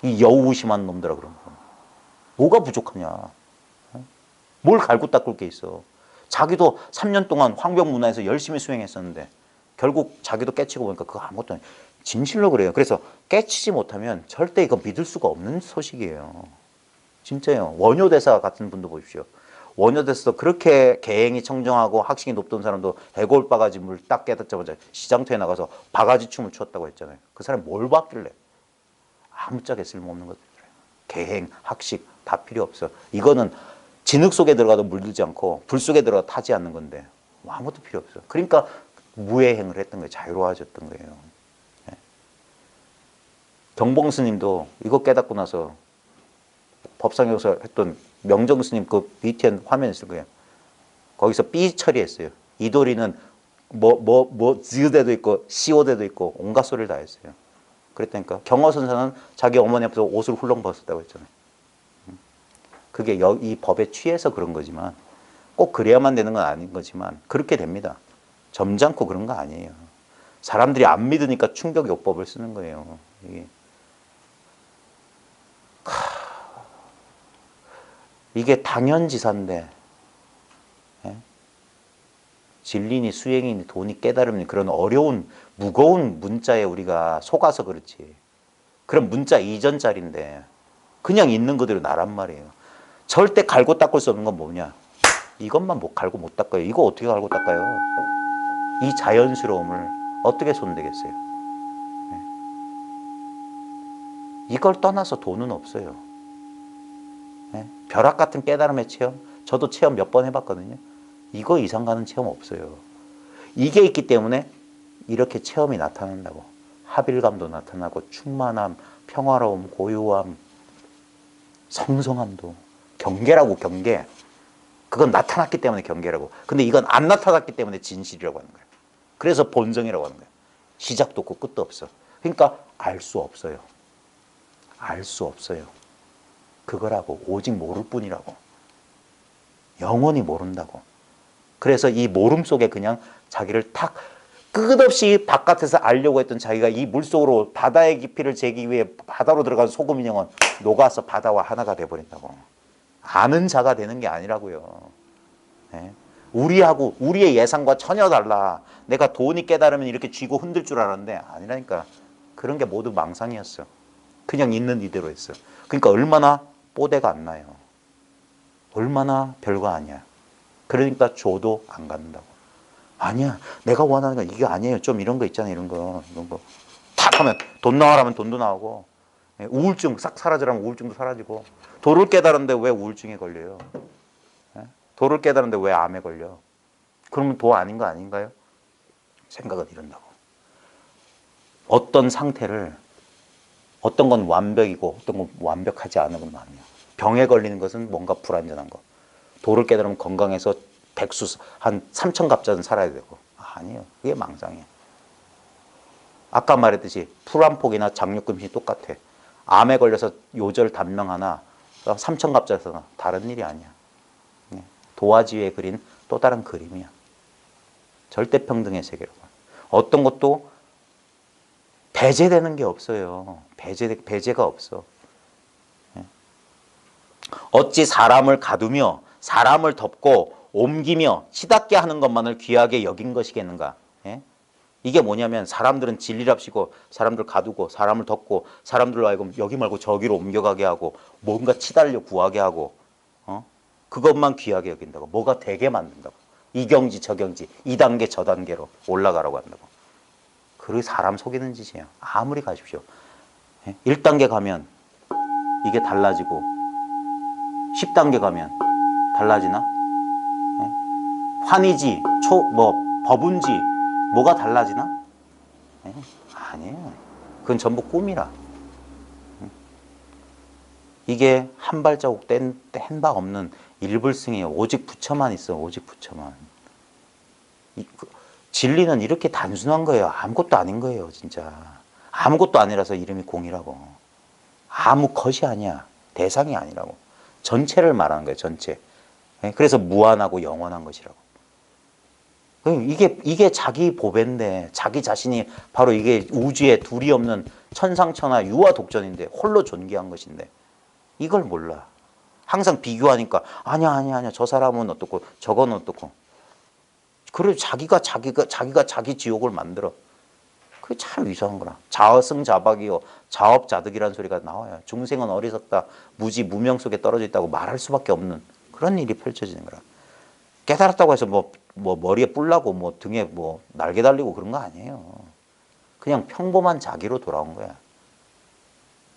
A: 이 여우심한 놈들아 그런 거. 뭐가 부족하냐? 뭘 갈고 닦을 게 있어? 자기도 3년 동안 황병문화에서 열심히 수행했었는데 결국 자기도 깨치고 보니까 그거 아무것도 아니에요. 진실로 그래요. 그래서 깨치지 못하면 절대 이거 믿을 수가 없는 소식이에요. 진짜요. 원효대사 같은 분도 보십시오. 원효대사도 그렇게 계행이 청정하고 학식이 높던 사람도 해골 바가지 물 딱 깨닫자마자 시장터에 나가서 바가지 춤을 췄다고 했잖아요. 그 사람이 뭘 봤길래. 아무짝에 쓸모없는 것들. 계행, 학식 다 필요 없어. 이거는 진흙 속에 들어가도 물들지 않고 불 속에 들어가 타지 않는 건데 아무것도 필요 없어. 그러니까 무해행을 했던 거예요. 자유로워졌던 거예요. 경봉 스님도 이거 깨닫고 나서 법상에서 했던 명정 스님 그 BTN 화면 있을 거예요. 거기서 삐 처리했어요. 이도리는 즈대도 있고 시오대도 있고 온갖 소리를 다 했어요. 그랬다니까. 경허선사는 자기 어머니 앞에서 옷을 훌렁 벗었다고 했잖아요. 그게 이 법에 취해서 그런 거지만 꼭 그래야만 되는 건 아닌 거지만 그렇게 됩니다. 점잖고 그런 거 아니에요. 사람들이 안 믿으니까 충격요법을 쓰는 거예요. 이게 당연지사인데 진리니 수행이니 돈이 깨달음니 그런 어려운 무거운 문자에 우리가 속아서 그렇지. 그런 문자 이전짜리인데 그냥 있는 그대로 나란 말이에요. 절대 갈고 닦을 수 없는 건 뭐냐? 이것만 못 갈고 못 닦아요. 이거 어떻게 갈고 닦아요? 이 자연스러움을 어떻게 손대겠어요? 네. 이걸 떠나서 돈은 없어요. 네. 벼락 같은 깨달음의 체험, 저도 체험 몇 번 해봤거든요. 이거 이상 가는 체험 없어요. 이게 있기 때문에 이렇게 체험이 나타난다고. 합일감도 나타나고 충만함, 평화로움, 고요함, 성성함도. 경계라고 경계. 그건 나타났기 때문에 경계라고. 근데 이건 안 나타났기 때문에 진실이라고 하는 거예요. 그래서 본성이라고 하는 거예요. 시작도 없고 끝도 없어. 그러니까 알 수 없어요. 알 수 없어요. 그거라고. 오직 모를 뿐이라고. 영원히 모른다고. 그래서 이 모름 속에 그냥 자기를 탁 끝없이 바깥에서 알려고 했던 자기가 이 물속으로 바다의 깊이를 재기 위해 바다로 들어간 소금 인형은 녹아서 바다와 하나가 돼버린다고. 아는 자가 되는 게 아니라고요. 네? 우리하고 우리의 예상과 전혀 달라. 내가 돈이 깨달으면 이렇게 쥐고 흔들 줄 알았는데 아니라니까. 그런 게 모두 망상이었어. 그냥 있는 이대로 했어. 그러니까 얼마나 뽀대가 안 나요. 얼마나 별거 아니야. 그러니까 줘도 안 갖는다고. 아니야. 내가 원하는 건 이게 아니에요. 좀 이런 거 있잖아요. 이런 거. 탁 하면 돈 나와라면 돈도 나오고 우울증 싹 사라지라면 우울증도 사라지고 도를 깨달았는데 왜 우울증에 걸려요? 도를 깨달았는데 왜 암에 걸려? 그러면 도 아닌 거 아닌가요? 생각은 이런다고. 어떤 상태를 어떤 건 완벽이고 어떤 건 완벽하지 않은 건 아니야. 병에 걸리는 것은 뭔가 불완전한 거. 도를 깨달으면 건강해서 백수 한 3,000갑자는 살아야 되고. 아니에요. 그게 망상이에요. 아까 말했듯이 풀 한 폭이나 장육금신이 똑같아. 암에 걸려서 요절 단명 하나 3,000갑자에서 다른 일이 아니야. 도화지에 그린 또 다른 그림이야. 절대평등의 세계라고. 어떤 것도 배제되는 게 없어요. 배제가 없어. 어찌 사람을 가두며 사람을 덮고 옮기며 치닫게 하는 것만을 귀하게 여긴 것이겠는가. 이게 뭐냐면 사람들은 진리랍시고 사람들 가두고 사람을 덮고 사람들로 하여금 여기 말고 저기로 옮겨가게 하고 뭔가 치달려 구하게 하고 그것만 귀하게 여긴다고. 뭐가 되게 만든다고. 이 경지 저 경지 이 단계 저 단계로 올라가라고 한다고. 그게 사람 속이는 짓이에요. 아무리 가십시오. 1단계 가면 이게 달라지고 10단계 가면 달라지나? 환희지, 법운지 뭐가 달라지나? 아니에요. 그건 전부 꿈이라. 이게 한 발자국 뗀 바 없는 일불승이에요. 오직 부처만 있어. 오직 부처만. 진리는 이렇게 단순한 거예요. 아무것도 아닌 거예요. 진짜. 아무것도 아니라서 이름이 공이라고. 아무 것이 아니야. 대상이 아니라고. 전체를 말하는 거예요. 전체. 그래서 무한하고 영원한 것이라고. 이게 자기 보배인데 자기 자신이 바로 이게 우주에 둘이 없는 천상천하 유아독존인데 홀로 존귀한 것인데 이걸 몰라. 항상 비교하니까 아니야 저 사람은 어떻고 저건 어떻고. 그래 자기가 자기 지옥을 만들어. 그게 참 이상한 거라. 자승자박이요 자업자득이라는 소리가 나와요. 중생은 어리석다 무지 무명 속에 떨어져 있다고 말할 수밖에 없는 그런 일이 펼쳐지는 거라. 깨달았다고 해서 뭐 머리에 뿔 나고 뭐 등에 뭐 날개 달리고 그런 거 아니에요. 그냥 평범한 자기로 돌아온 거야.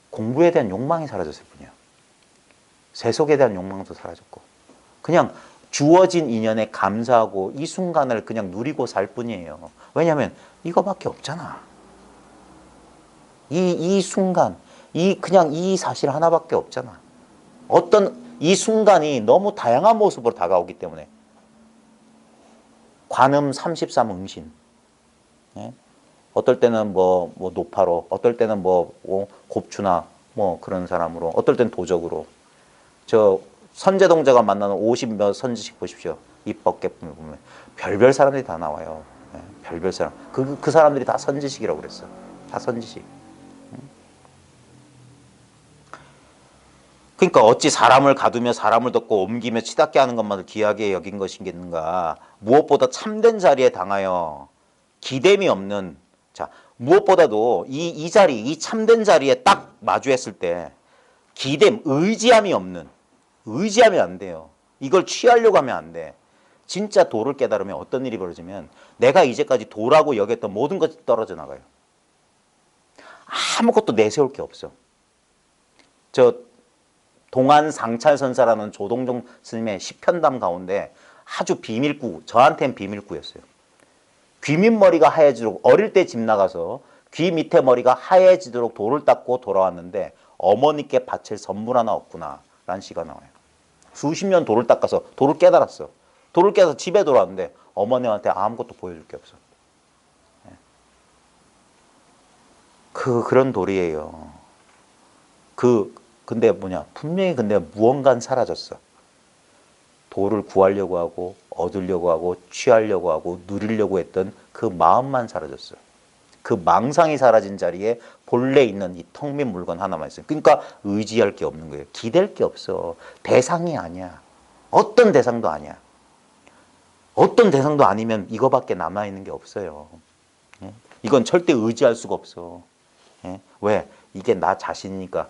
A: 공부에 대한 욕망이 사라졌을 뿐이야. 세속에 대한 욕망도 사라졌고 그냥 주어진 인연에 감사하고 이 순간을 그냥 누리고 살 뿐이에요. 왜냐하면 이거밖에 없잖아. 이 순간, 그냥 이 사실 하나밖에 없잖아. 이 순간이 너무 다양한 모습으로 다가오기 때문에 관음 33응신. 어떨 때는 뭐 노파로, 어떨 때는 곱추나 그런 사람으로, 어떨 때는 도적으로. 저 선제동자가 만나는 50몇 선지식 보십시오. 입법계품을 보면 별별 사람들이 다 나와요. 별별 사람. 그 사람들이 다 선지식이라고 그랬어. 다 선지식. 그러니까 어찌 사람을 가두며 사람을 덮고 옮기며 치닫게 하는 것만을 귀하게 여긴 것이겠는가. 무엇보다 참된 자리에 당하여 기댐이 없는, 자, 무엇보다도 이 자리, 이 참된 자리에 딱 마주했을 때 기댐, 의지함이 없는, 의지하면 안 돼요. 이걸 취하려고 하면 안 돼. 진짜 도를 깨달으면 어떤 일이 벌어지면 내가 이제까지 도라고 여겼던 모든 것이 떨어져 나가요. 아무것도 내세울 게 없어. 저 동안 상찰선사라는 조동종 스님의 시편담 가운데 아주 비밀구, 저한테는 비밀구였어요. 귀 밑머리가 하얘지도록, 어릴 때 집 나가서 귀 밑에 머리가 하얘지도록 돌을 닦고 돌아왔는데 어머니께 바칠 선물 하나 없구나 라는 시가 나와요. 수십 년 돌을 닦아서 돌을 깨달았어. 돌을 깨서 집에 돌아왔는데 어머니한테 아무것도 보여줄 게 없어. 그런 돌이에요. 근데 분명히 근데 무언가는 사라졌어. 도를 구하려고 하고 얻으려고 하고 취하려고 하고 누리려고 했던 그 마음만 사라졌어. 그 망상이 사라진 자리에 본래 있는 이 텅 빈 물건 하나만 있어요. 그러니까 의지할 게 없는 거예요. 기댈 게 없어. 대상이 아니야. 어떤 대상도 아니야. 어떤 대상도 아니면 이거밖에 남아있는 게 없어요. 이건 절대 의지할 수가 없어. 왜? 이게 나 자신이니까.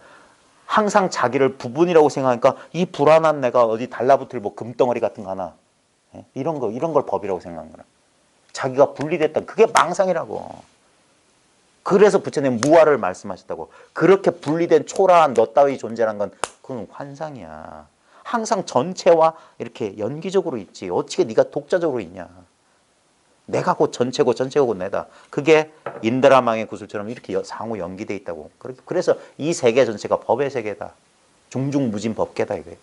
A: 항상 자기를 부분이라고 생각하니까 이 불안한 내가 어디 달라붙을 뭐 금덩어리 같은 거 하나, 이런 걸 법이라고 생각하는 거야. 자기가 분리됐다. 그게 망상이라고. 그래서 부처님 무아를 말씀하셨다고. 그렇게 분리된 초라한 너 따위 존재란 건 그건 환상이야. 항상 전체와 이렇게 연기적으로 있지. 어떻게 네가 독자적으로 있냐. 내가 곧 전체고 전체가 곧 내다. 그게 인드라망의 구슬처럼 이렇게 상호 연기돼 있다고. 그래서 이 세계 전체가 법의 세계다. 중중무진 법계다 이거예요.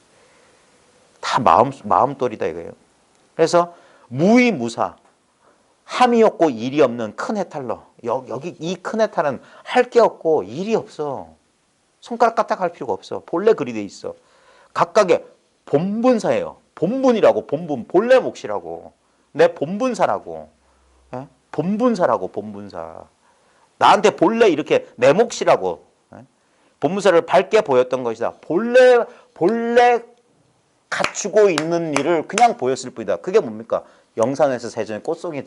A: 다 마음돌이다 이거예요. 그래서 무의무사, 함이 없고 일이 없는 큰 해탈러. 여기 이 큰 해탈은 할 게 없고 일이 없어. 손가락 까딱 할 필요가 없어. 본래 그리 돼 있어. 각각의 본분사예요. 본분이라고, 본분, 본래 몫이라고. 내 본분사라고. 본분사라고, 본분사. 나한테 본래 이렇게 내 몫이라고. 본분사를 밝게 보였던 것이다. 본래 갖추고 있는 일을 그냥 보였을 뿐이다. 그게 뭡니까? 영산에서 세전에 꽃송이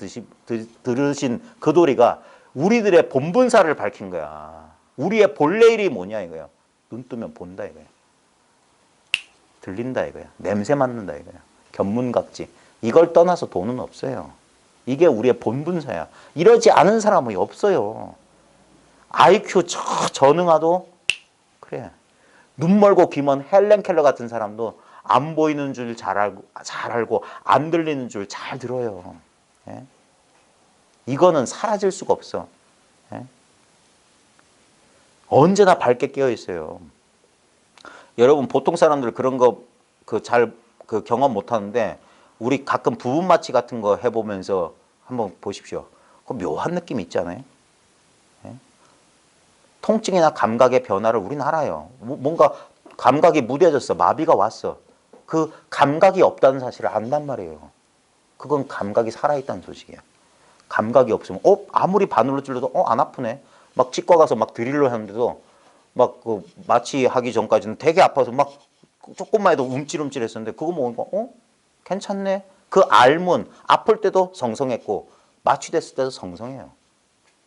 A: 들으신 그 도리가 우리들의 본분사를 밝힌 거야. 우리의 본래 일이 뭐냐 이거야. 눈 뜨면 본다 이거야. 들린다 이거야. 냄새 맡는다 이거야. 견문각지. 이걸 떠나서 돈은 없어요. 이게 우리의 본분사야. 이러지 않은 사람이 없어요. IQ 전능하도 그래. 눈 멀고 귀 먼 헬렌 켈러 같은 사람도 안 보이는 줄 잘 알고 안 들리는 줄 잘 들어요. 예? 이거는 사라질 수가 없어. 예? 언제나 밝게 깨어 있어요. 여러분 보통 사람들 그런 거 잘 경험 못 하는데 우리 가끔 부분 마취 같은 거 해보면서 한번 보십시오. 그 묘한 느낌이 있잖아요. 예? 통증이나 감각의 변화를 우리는 알아요. 뭔가 감각이 무뎌졌어. 마비가 왔어. 그 감각이 없다는 사실을 안단 말이에요. 그건 감각이 살아있다는 소식이야. 감각이 없으면 아무리 바늘로 찔러도 안 아프네. 막 치과 가서 막 드릴로 하는데도 막 그 마취하기 전까지는 되게 아파서 막 조금만 해도 움찔움찔 했었는데 그거 먹으니까 괜찮네. 그 알문 아플 때도 성성했고 마취됐을 때도 성성해요.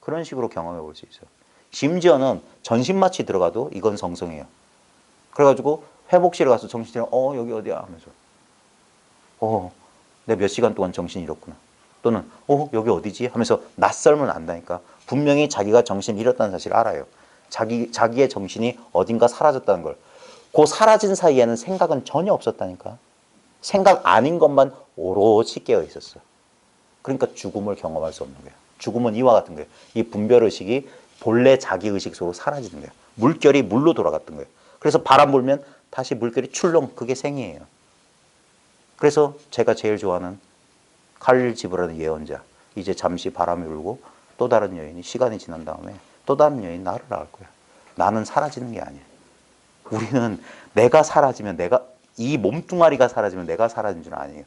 A: 그런 식으로 경험해 볼 수 있어요. 심지어는 전신 마취 들어가도 이건 성성해요. 그래가지고 회복실에 가서 정신차려 여기 어디야 하면서 내가 몇 시간 동안 정신이 잃었구나. 또는 여기 어디지 하면서 낯설면 안다니까. 분명히 자기가 정신을 잃었다는 사실을 알아요. 자기의 정신이 어딘가 사라졌다는 걸. 그 사라진 사이에는 생각은 전혀 없었다니까. 생각 아닌 것만 오롯이 깨어 있었어. 그러니까 죽음을 경험할 수 없는 거예요. 죽음은 이와 같은 거예요. 이 분별의식이 본래 자기의식 속으로 사라지는 거예요. 물결이 물로 돌아갔던 거예요. 그래서 바람 불면 다시 물결이 출렁. 그게 생이에요. 그래서 제가 제일 좋아하는 칼릴 지브라는 예언자. 이제 잠시 바람이 불고 또 다른 여인이 시간이 지난 다음에 또 다른 여인이 나를 낳을 거야. 나는 사라지는 게 아니에요. 우리는 내가 사라지면 이 몸뚱아리가 사라지면 내가 사라진 줄 아니에요.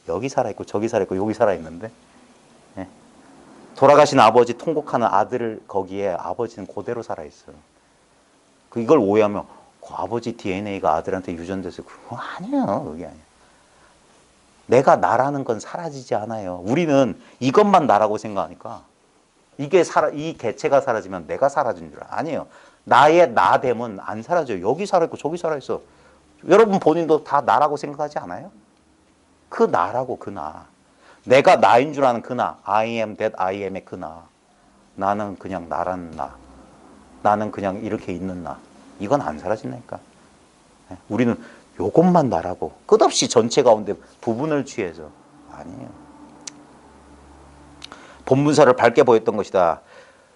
A: 여기 살아있고 저기 살아있고 여기 살아있는데 돌아가신 아버지 통곡하는 아들을 거기에 아버지는 그대로 살아있어요. 이걸 오해하면 그 아버지 DNA가 아들한테 유전돼서 그거 아니에요. 그게 아니에요. 내가 나라는 건 사라지지 않아요. 우리는 이것만 나라고 생각하니까 이 개체가 사라지면 내가 사라진 줄 아니에요. 나의 나됨은 안 사라져요. 여기 살아있고 저기 살아있어. 여러분 본인도 다 나라고 생각하지 않아요? 그 나라고 그 나. 내가 나인 줄 아는 그 나. I am that I am의 그 나. 나는 그냥 나라는 나. 나는 그냥 이렇게 있는 나. 이건 안 사라진다니까. 우리는 요것만 나라고 끝없이 전체 가운데 부분을 취해서 아니에요. 본문사를 밝게 보였던 것이다.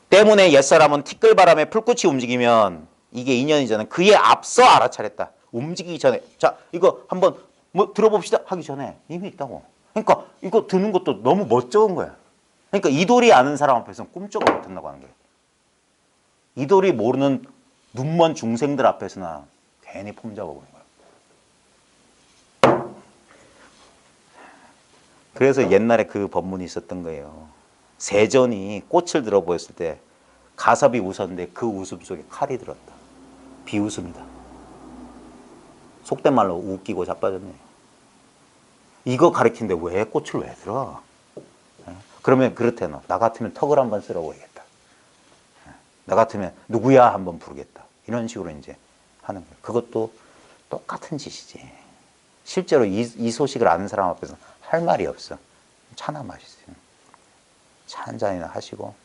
A: 때문에 옛사람은 티끌바람에 풀꽃이 움직이면 이게 인연이잖아요. 그에 앞서 알아차렸다. 움직이기 전에. 자, 이거 한번 뭐 들어봅시다 하기 전에 이미 있다고. 그러니까 이거 듣는 것도 너무 멋쩍은 거야. 그러니까 이돌이 아는 사람 앞에서는 꿈쩍을 못 한다고 하는 거예요. 이돌이 모르는 눈먼 중생들 앞에서나 괜히 폼 잡아보는 거야. 그래서 옛날에 그 법문이 있었던 거예요. 세전이 꽃을 들어 보였을 때 가섭이 웃었는데 그 웃음 속에 칼이 들었다. 비웃음이다. 속된 말로 웃기고 자빠졌네. 이거 가리키는데 왜 꽃을 왜 들어? 그러면 그렇대 너. 나 같으면 턱을 한번 쓸어보겠다. 나 같으면 누구야 한번 부르겠다. 이런 식으로 이제 하는 거예요. 그것도 똑같은 짓이지. 실제로 이 소식을 아는 사람 앞에서 할 말이 없어. 차나 마시세요. 차 한 잔이나 하시고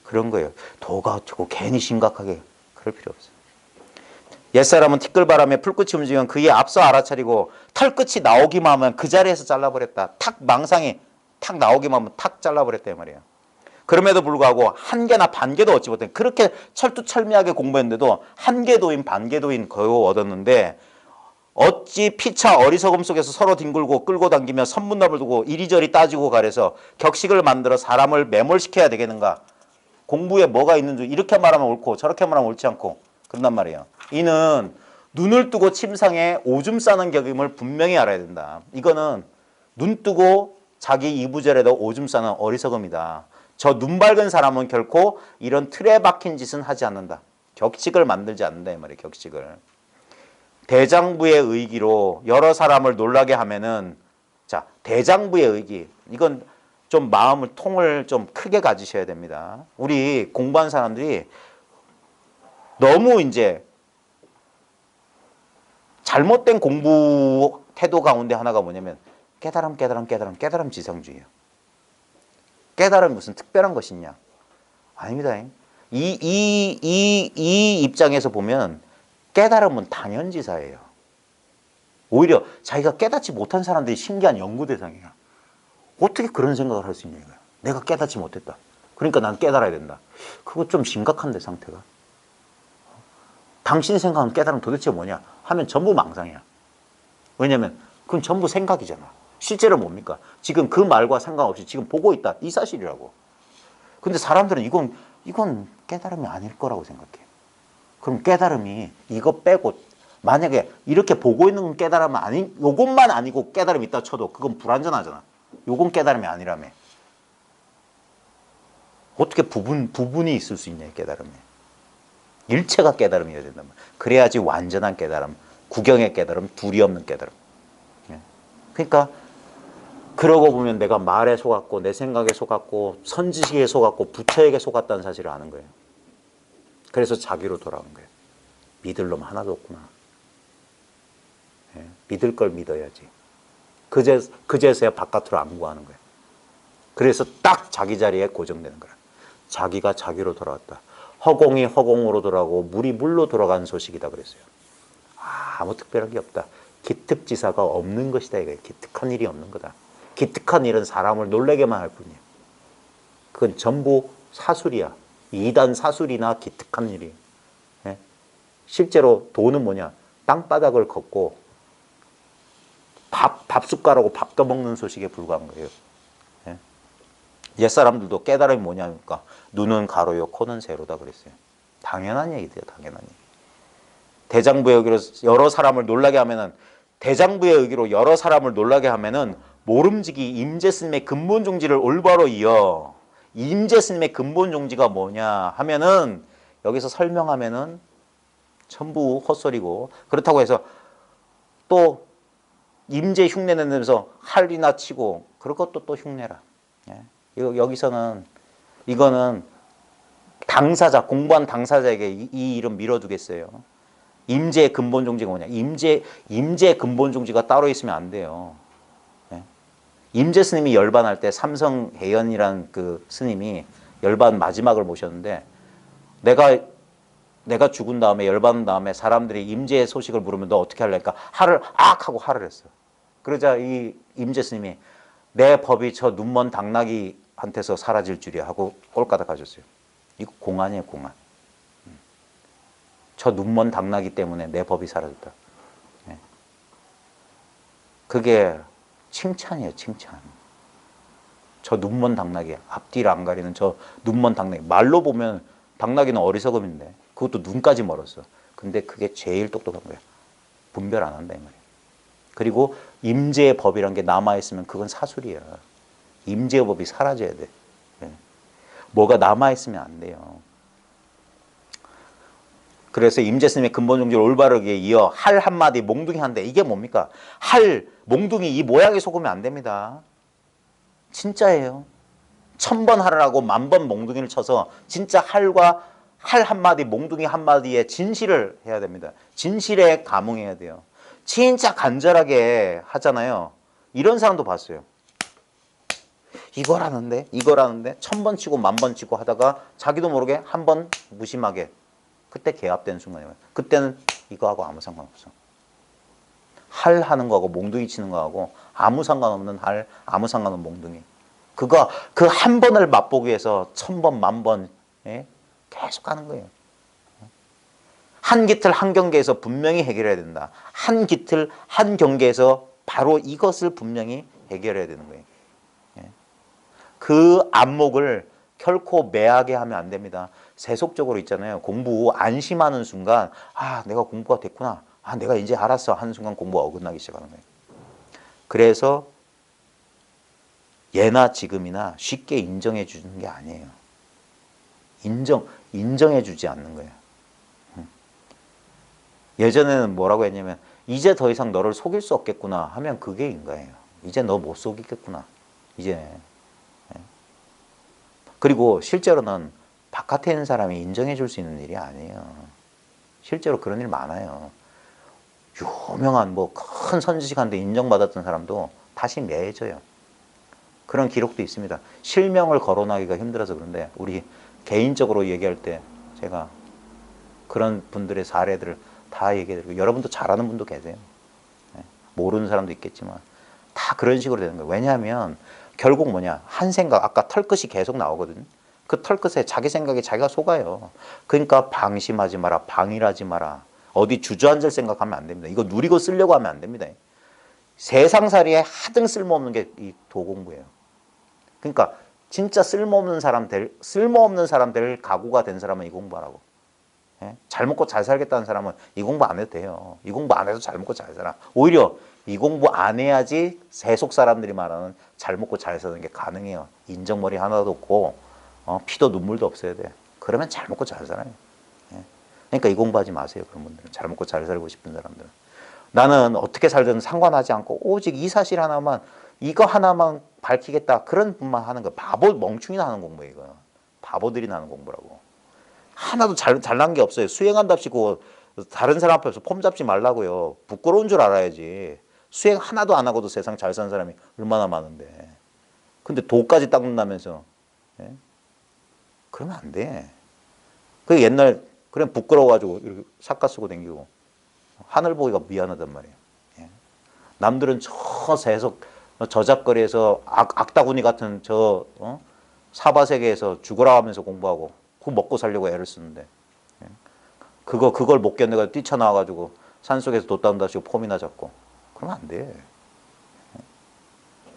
A: 그런 거예요. 도가 어쩌고 괜히 심각하게 그럴 필요 없어요. 옛사람은 티끌바람에 풀끝이 움직이면 그에 앞서 알아차리고 털끝이 나오기만 하면 그 자리에서 잘라버렸다. 탁 망상이 탁 나오기만 하면 탁 잘라버렸단 말이에요. 그럼에도 불구하고 한 개나 반 개도 얻지 못해. 그렇게 철두철미하게 공부했는데도 한 개도인 반 개도인 거요 얻었는데 어찌 피차 어리석음 속에서 서로 뒹굴고 끌고 당기며 선문답을 두고 이리저리 따지고 가려서 격식을 만들어 사람을 매몰시켜야 되겠는가. 공부에 뭐가 있는 줄 이렇게 말하면 옳고 저렇게 말하면 옳지 않고 그런단 말이에요. 이는 눈을 뜨고 침상에 오줌 싸는 격임을 분명히 알아야 된다. 이거는 눈 뜨고 자기 이부절에도 오줌 싸는 어리석음이다. 저 눈 밝은 사람은 결코 이런 틀에 박힌 짓은 하지 않는다. 격식을 만들지 않는다 이 말이에요. 격식을. 대장부의 의기로 여러 사람을 놀라게 하면은 자 대장부의 의기 이건 좀 마음을 통을 좀 크게 가지셔야 됩니다. 우리 공부한 사람들이 너무 이제 잘못된 공부 태도 가운데 하나가 뭐냐면 깨달음 지상주의예요. 깨달음이 무슨 특별한 것이냐? 아닙니다. 이 입장에서 보면 깨달음은 당연지사예요. 오히려 자기가 깨닫지 못한 사람들이 신기한 연구 대상이야. 어떻게 그런 생각을 할 수 있냐 이거야. 내가 깨닫지 못했다. 그러니까 난 깨달아야 된다. 그거 좀 심각한데 상태가. 당신 생각은 깨달음 도대체 뭐냐 하면 전부 망상이야. 왜냐면 그건 전부 생각이잖아. 실제로 뭡니까? 지금 그 말과 상관없이 지금 보고 있다. 이 사실이라고. 근데 사람들은 이건 깨달음이 아닐 거라고 생각해. 그럼 깨달음이 이거 빼고 만약에 이렇게 보고 있는 건 깨달음이 아닌 요것만 아니고 깨달음이 있다 쳐도 그건 불완전하잖아. 요건 깨달음이 아니라며. 어떻게 부분이 있을 수 있냐 깨달음이. 일체가 깨달음이어야 된단 말이야. 그래야지 완전한 깨달음, 구경의 깨달음, 둘이 없는 깨달음. 그러니까 그러고 보면 내가 말에 속았고 내 생각에 속았고 선지식에 속았고 부처에게 속았다는 사실을 아는 거예요. 그래서 자기로 돌아온 거예요. 믿을 놈 하나도 없구나. 믿을 걸 믿어야지. 그제서야 바깥으로 안 구하는 거예요. 그래서 딱 자기 자리에 고정되는 거예요. 자기가 자기로 돌아왔다. 허공이 허공으로 돌아가고 물이 물로 돌아가는 소식이다 그랬어요. 아무 특별한 게 없다. 기특지사가 없는 것이다 이거예요. 기특한 일이 없는 거다. 기특한 일은 사람을 놀라게만 할 뿐이에요. 그건 전부 사술이야. 이단 사술이나 기특한 일이에요. 실제로 돈은 뭐냐? 땅바닥을 걷고 밥숟가락으로 밥 떠먹는 소식에 불과한 거예요. 옛사람들도 깨달음이 뭐냐니까 눈은 가로요 코는 세로다 그랬어요. 당연한 얘기돼요. 당연한 얘기. 대장부의 의기로 여러 사람을 놀라게 하면은 대장부의 의기로 여러 사람을 놀라게 하면은 모름지기 임재스님의 근본 종지를 올바로 이어. 임재스님의 근본 종지가 뭐냐 하면은 여기서 설명하면은 전부 헛소리고. 그렇다고 해서 또 임재 흉내 내면서 할이나 치고 그런 것도 또 흉내라. 예. 여기서는 이거는 당사자, 공부한 당사자에게 이 일은 밀어두겠어요. 임재의 근본 종지가 뭐냐? 임재의 근본 종지가 따로 있으면 안 돼요. 예. 임재 스님이 열반할 때 삼성해연이라는 그 스님이 열반 마지막을 모셨는데 내가 죽은 다음에 열받은 다음에 사람들이 임재의 소식을 물으면 너 어떻게 할래니까 하를 악 하고 하를 했어. 그러자 이 임재 스님이 내 법이 저 눈먼 당나귀한테서 사라질 줄이야 하고 꼴까닥 가졌어요. 이거 공안이에요, 공안. 저 눈먼 당나귀 때문에 내 법이 사라졌다. 예. 그게 칭찬이에요, 칭찬. 저 눈먼 당나귀, 앞뒤를 안 가리는 저 눈먼 당나귀. 말로 보면 당나귀는 어리석음인데 그것도 눈까지 멀었어. 근데 그게 제일 똑똑한 거야. 분별 안 한다 이 말이야. 그리고 임재의 법이란 게 남아있으면 그건 사술이야. 임재의 법이 사라져야 돼. 예. 뭐가 남아있으면 안 돼요. 그래서 임재 스님의 근본 종지를 올바르게 이어 할 한마디 몽둥이 한대. 이게 뭡니까? 할, 몽둥이 이 모양에 속으면 안 됩니다. 진짜예요. 1000번 할을 하고 10,000번 몽둥이를 쳐서 진짜 할과 할 한마디 몽둥이 한마디에 진실을 해야 됩니다. 진실에 감응해야 돼요. 진짜 간절하게 하잖아요. 이런 사람도 봤어요. 이거라는데 1000번 치고 10,000번 치고 하다가 자기도 모르게 한 번 무심하게 그때 개합되는 순간이에요. 그때는 이거하고 아무 상관없어. 할 하는 거하고 몽둥이 치는 거하고 아무 상관없는 할, 아무 상관없는 몽둥이. 그거 그 한 번을 맛보기 위해서 1000번, 10,000번 예? 계속 하는 거예요. 한 기틀 한 경계에서 분명히 해결해야 된다. 한 기틀 한 경계에서 바로 이것을 분명히 해결해야 되는 거예요. 예? 그 안목을 결코 매하게 하면 안 됩니다. 세속적으로 있잖아요. 공부 안심하는 순간 아 내가 공부가 됐구나. 아 내가 이제 알았어 하는 순간 공부가 어긋나기 시작하는 거예요. 그래서 예나 지금이나 쉽게 인정해 주는 게 아니에요. 인정해 주지 않는 거예요. 예전에는 뭐라고 했냐면 이제 더 이상 너를 속일 수 없겠구나 하면 그게 인가예요. 이제 너 못 속이겠구나. 이제. 그리고 실제로는 바깥에 있는 사람이 인정해 줄 수 있는 일이 아니에요. 실제로 그런 일 많아요. 유명한 뭐 큰 선지식한테 인정받았던 사람도 다시 매해져요. 그런 기록도 있습니다. 실명을 거론하기가 힘들어서 그런데 우리 개인적으로 얘기할 때 제가 그런 분들의 사례들을 다 얘기해드리고 여러분도 잘 아는 분도 계세요. 모르는 사람도 있겠지만 다 그런 식으로 되는 거예요. 왜냐하면 결국 뭐냐 한 생각 아까 털끝이 계속 나오거든요. 그 털끝에 자기 생각에 자기가 속아요. 그러니까 방심하지 마라, 방일하지 마라. 어디 주저앉을 생각하면 안 됩니다. 이거 누리고 쓰려고 하면 안 됩니다. 세상살이에 하등 쓸모없는 게 이 도공부예요. 그러니까 진짜 쓸모없는 사람들 각오가 된 사람은 이 공부하라고. 예? 잘 먹고 잘 살겠다는 사람은 이 공부 안 해도 돼요. 이 공부 안 해도 잘 먹고 잘 살아. 오히려 이 공부 안 해야지 세속 사람들이 말하는 잘 먹고 잘 사는 게 가능해요. 인정머리 하나도 없고 피도 눈물도 없어야 돼. 그러면 잘 먹고 잘 살아요. 예? 그러니까 이 공부하지 마세요. 그런 분들은. 잘 먹고 잘 살고 싶은 사람들은. 나는 어떻게 살든 상관하지 않고 오직 이 사실 하나만 이거 하나만 밝히겠다. 그런 분만 하는 거야. 바보 멍충이나 하는 공부예요. 이거. 바보들이나 하는 공부라고. 하나도 잘난 게 없어요. 수행한답시고 다른 사람 앞에서 폼 잡지 말라고요. 부끄러운 줄 알아야지. 수행 하나도 안 하고도 세상 잘 사는 사람이 얼마나 많은데. 근데 도까지 닦는다면서. 예? 그러면 안 돼. 그 옛날 그냥 부끄러워가지고 이렇게 삿갓 쓰고 다니고 하늘 보기가 미안하단 말이에요. 예? 남들은 저 세속 저작거리에서 악다구니 같은 저 사바세계에서 죽으라 하면서 공부하고 그거 먹고 살려고 애를 쓰는데 예? 그걸 못 견뎌서 뛰쳐나와가지고 산속에서 돛담다시고 폼이나 잡고 그러면 안 돼. 예?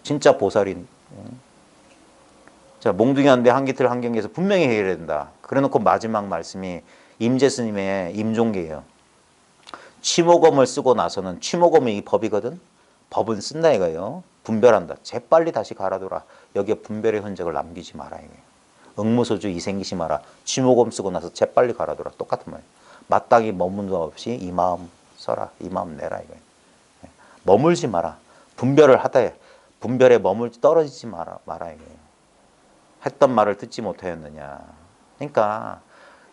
A: 진짜 보살인 자 몽둥이 한데 한기틀 한경계에서 분명히 해결해야 된다. 그래놓고 마지막 말씀이 임재 스님의 임종계예요. 취모검을 쓰고 나서는 취모검이 이 법이거든. 법은 쓴다 이거예요. 분별한다. 재빨리 다시 갈아둬라. 여기에 분별의 흔적을 남기지 마라 이거예요. 응무소주 이 생기지 마라. 취모검 쓰고 나서 재빨리 갈아둬라. 똑같은 말이에요. 마땅히 머문 것 없이 이 마음 써라. 이 마음 내라 이거예요. 머물지 마라. 분별을 하다 해. 분별에 떨어지지 마라 이거예요. 했던 말을 듣지 못하였느냐. 그러니까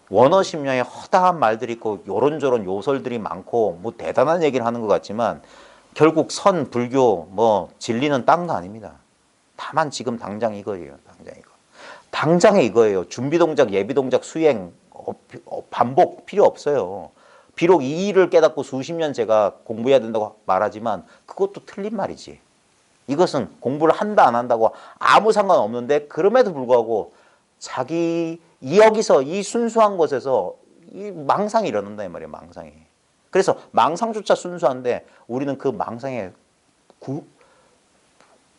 A: 원어심령에 허다한 말들이 있고 요런저런 요설들이 많고 뭐 대단한 얘기를 하는 것 같지만 결국 선, 불교, 뭐 진리는 딴 거 아닙니다. 다만 지금 당장 이거예요. 당장 이거. 당장에 이거예요. 준비 동작, 예비 동작, 수행, 반복 필요 없어요. 비록 이 일을 깨닫고 수십 년 제가 공부해야 된다고 말하지만 그것도 틀린 말이지. 이것은 공부를 한다 안 한다고 아무 상관없는데 그럼에도 불구하고 자기 여기서 이 순수한 곳에서 이 망상이 일어난다 이 말이에요. 망상이. 그래서 망상조차 순수한데 우리는 그 망상에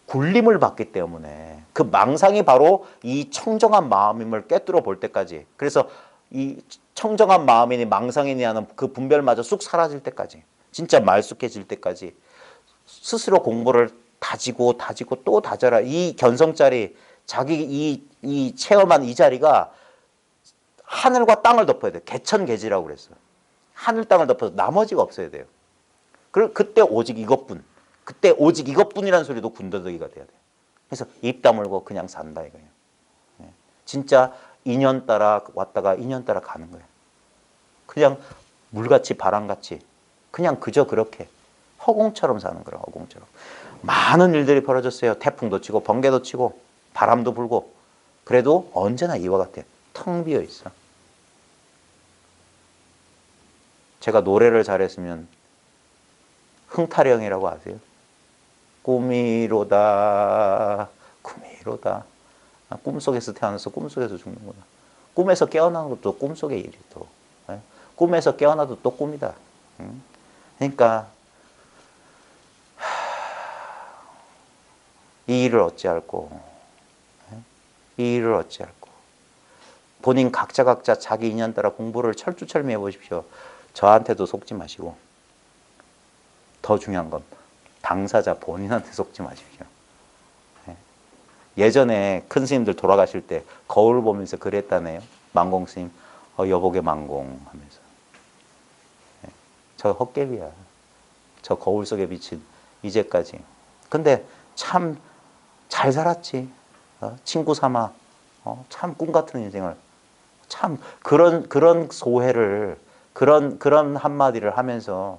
A: 굴림을 받기 때문에 그 망상이 바로 이 청정한 마음임을 꿰뚫어 볼 때까지, 그래서 이 청정한 마음이니 망상이니 하는 그 분별마저 쑥 사라질 때까지, 진짜 말쑥해질 때까지 스스로 공부를 다지고 또 다져라. 이 견성자리, 자기 이 체험한 이 자리가 하늘과 땅을 덮어야 돼요. 개천개지라고 그랬어요. 하늘 땅을 덮어서 나머지가 없어야 돼요. 그때 오직 이것뿐. 그때 오직 이것뿐이라는 소리도 군더더기가 돼야 돼요. 그래서 입 다물고 그냥 산다 이거예요. 진짜 인연 따라 왔다가 인연 따라 가는 거예요. 그냥 물같이 바람같이 그냥 그저 그렇게 허공처럼 사는 거예요. 허공처럼. 많은 일들이 벌어졌어요. 태풍도 치고 번개도 치고 바람도 불고. 그래도 언제나 이와 같아. 텅 비어 있어. 제가 노래를 잘했으면 흥타령이라고 아세요? 꿈이로다 꿈이로다. 꿈속에서 태어나서 꿈속에서 죽는구나. 꿈에서 깨어나는 것도 꿈속의 일이 또. 꿈에서 깨어나도 또 꿈이다. 그러니까 이 일을 어찌할꼬. 이 일을 어찌할꼬. 본인 각자 자기 인연 따라 공부를 철두철미해 보십시오. 저한테도 속지 마시고 더 중요한 건 당사자 본인한테 속지 마십시오. 예전에 큰 스님들 돌아가실 때 거울 보면서 그랬다네요. 망공 스님, 여복의 망공 하면서. 저 헛개비야. 저 거울 속에 비친 이제까지. 근데 참 잘 살았지. 친구 삼아. 참 꿈 같은 인생을. 참 그런 소회를, 그런 한마디를 하면서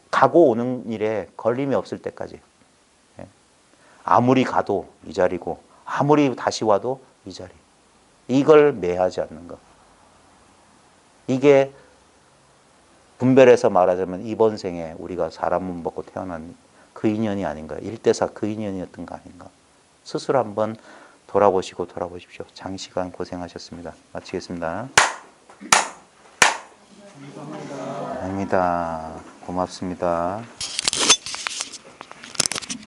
A: 가고 오는 일에 걸림이 없을 때까지. 아무리 가도 이 자리고 아무리 다시 와도 이 자리. 이걸 매하지 않는 것. 이게 분별해서 말하자면 이번 생에 우리가 사람 몸 먹고 태어난 그 인연이 아닌가. 1대4 그 인연이었던 거 아닌가. 스스로 한번 돌아보십시오. 장시간 고생하셨습니다. 마치겠습니다. 감사합니다. 고맙습니다.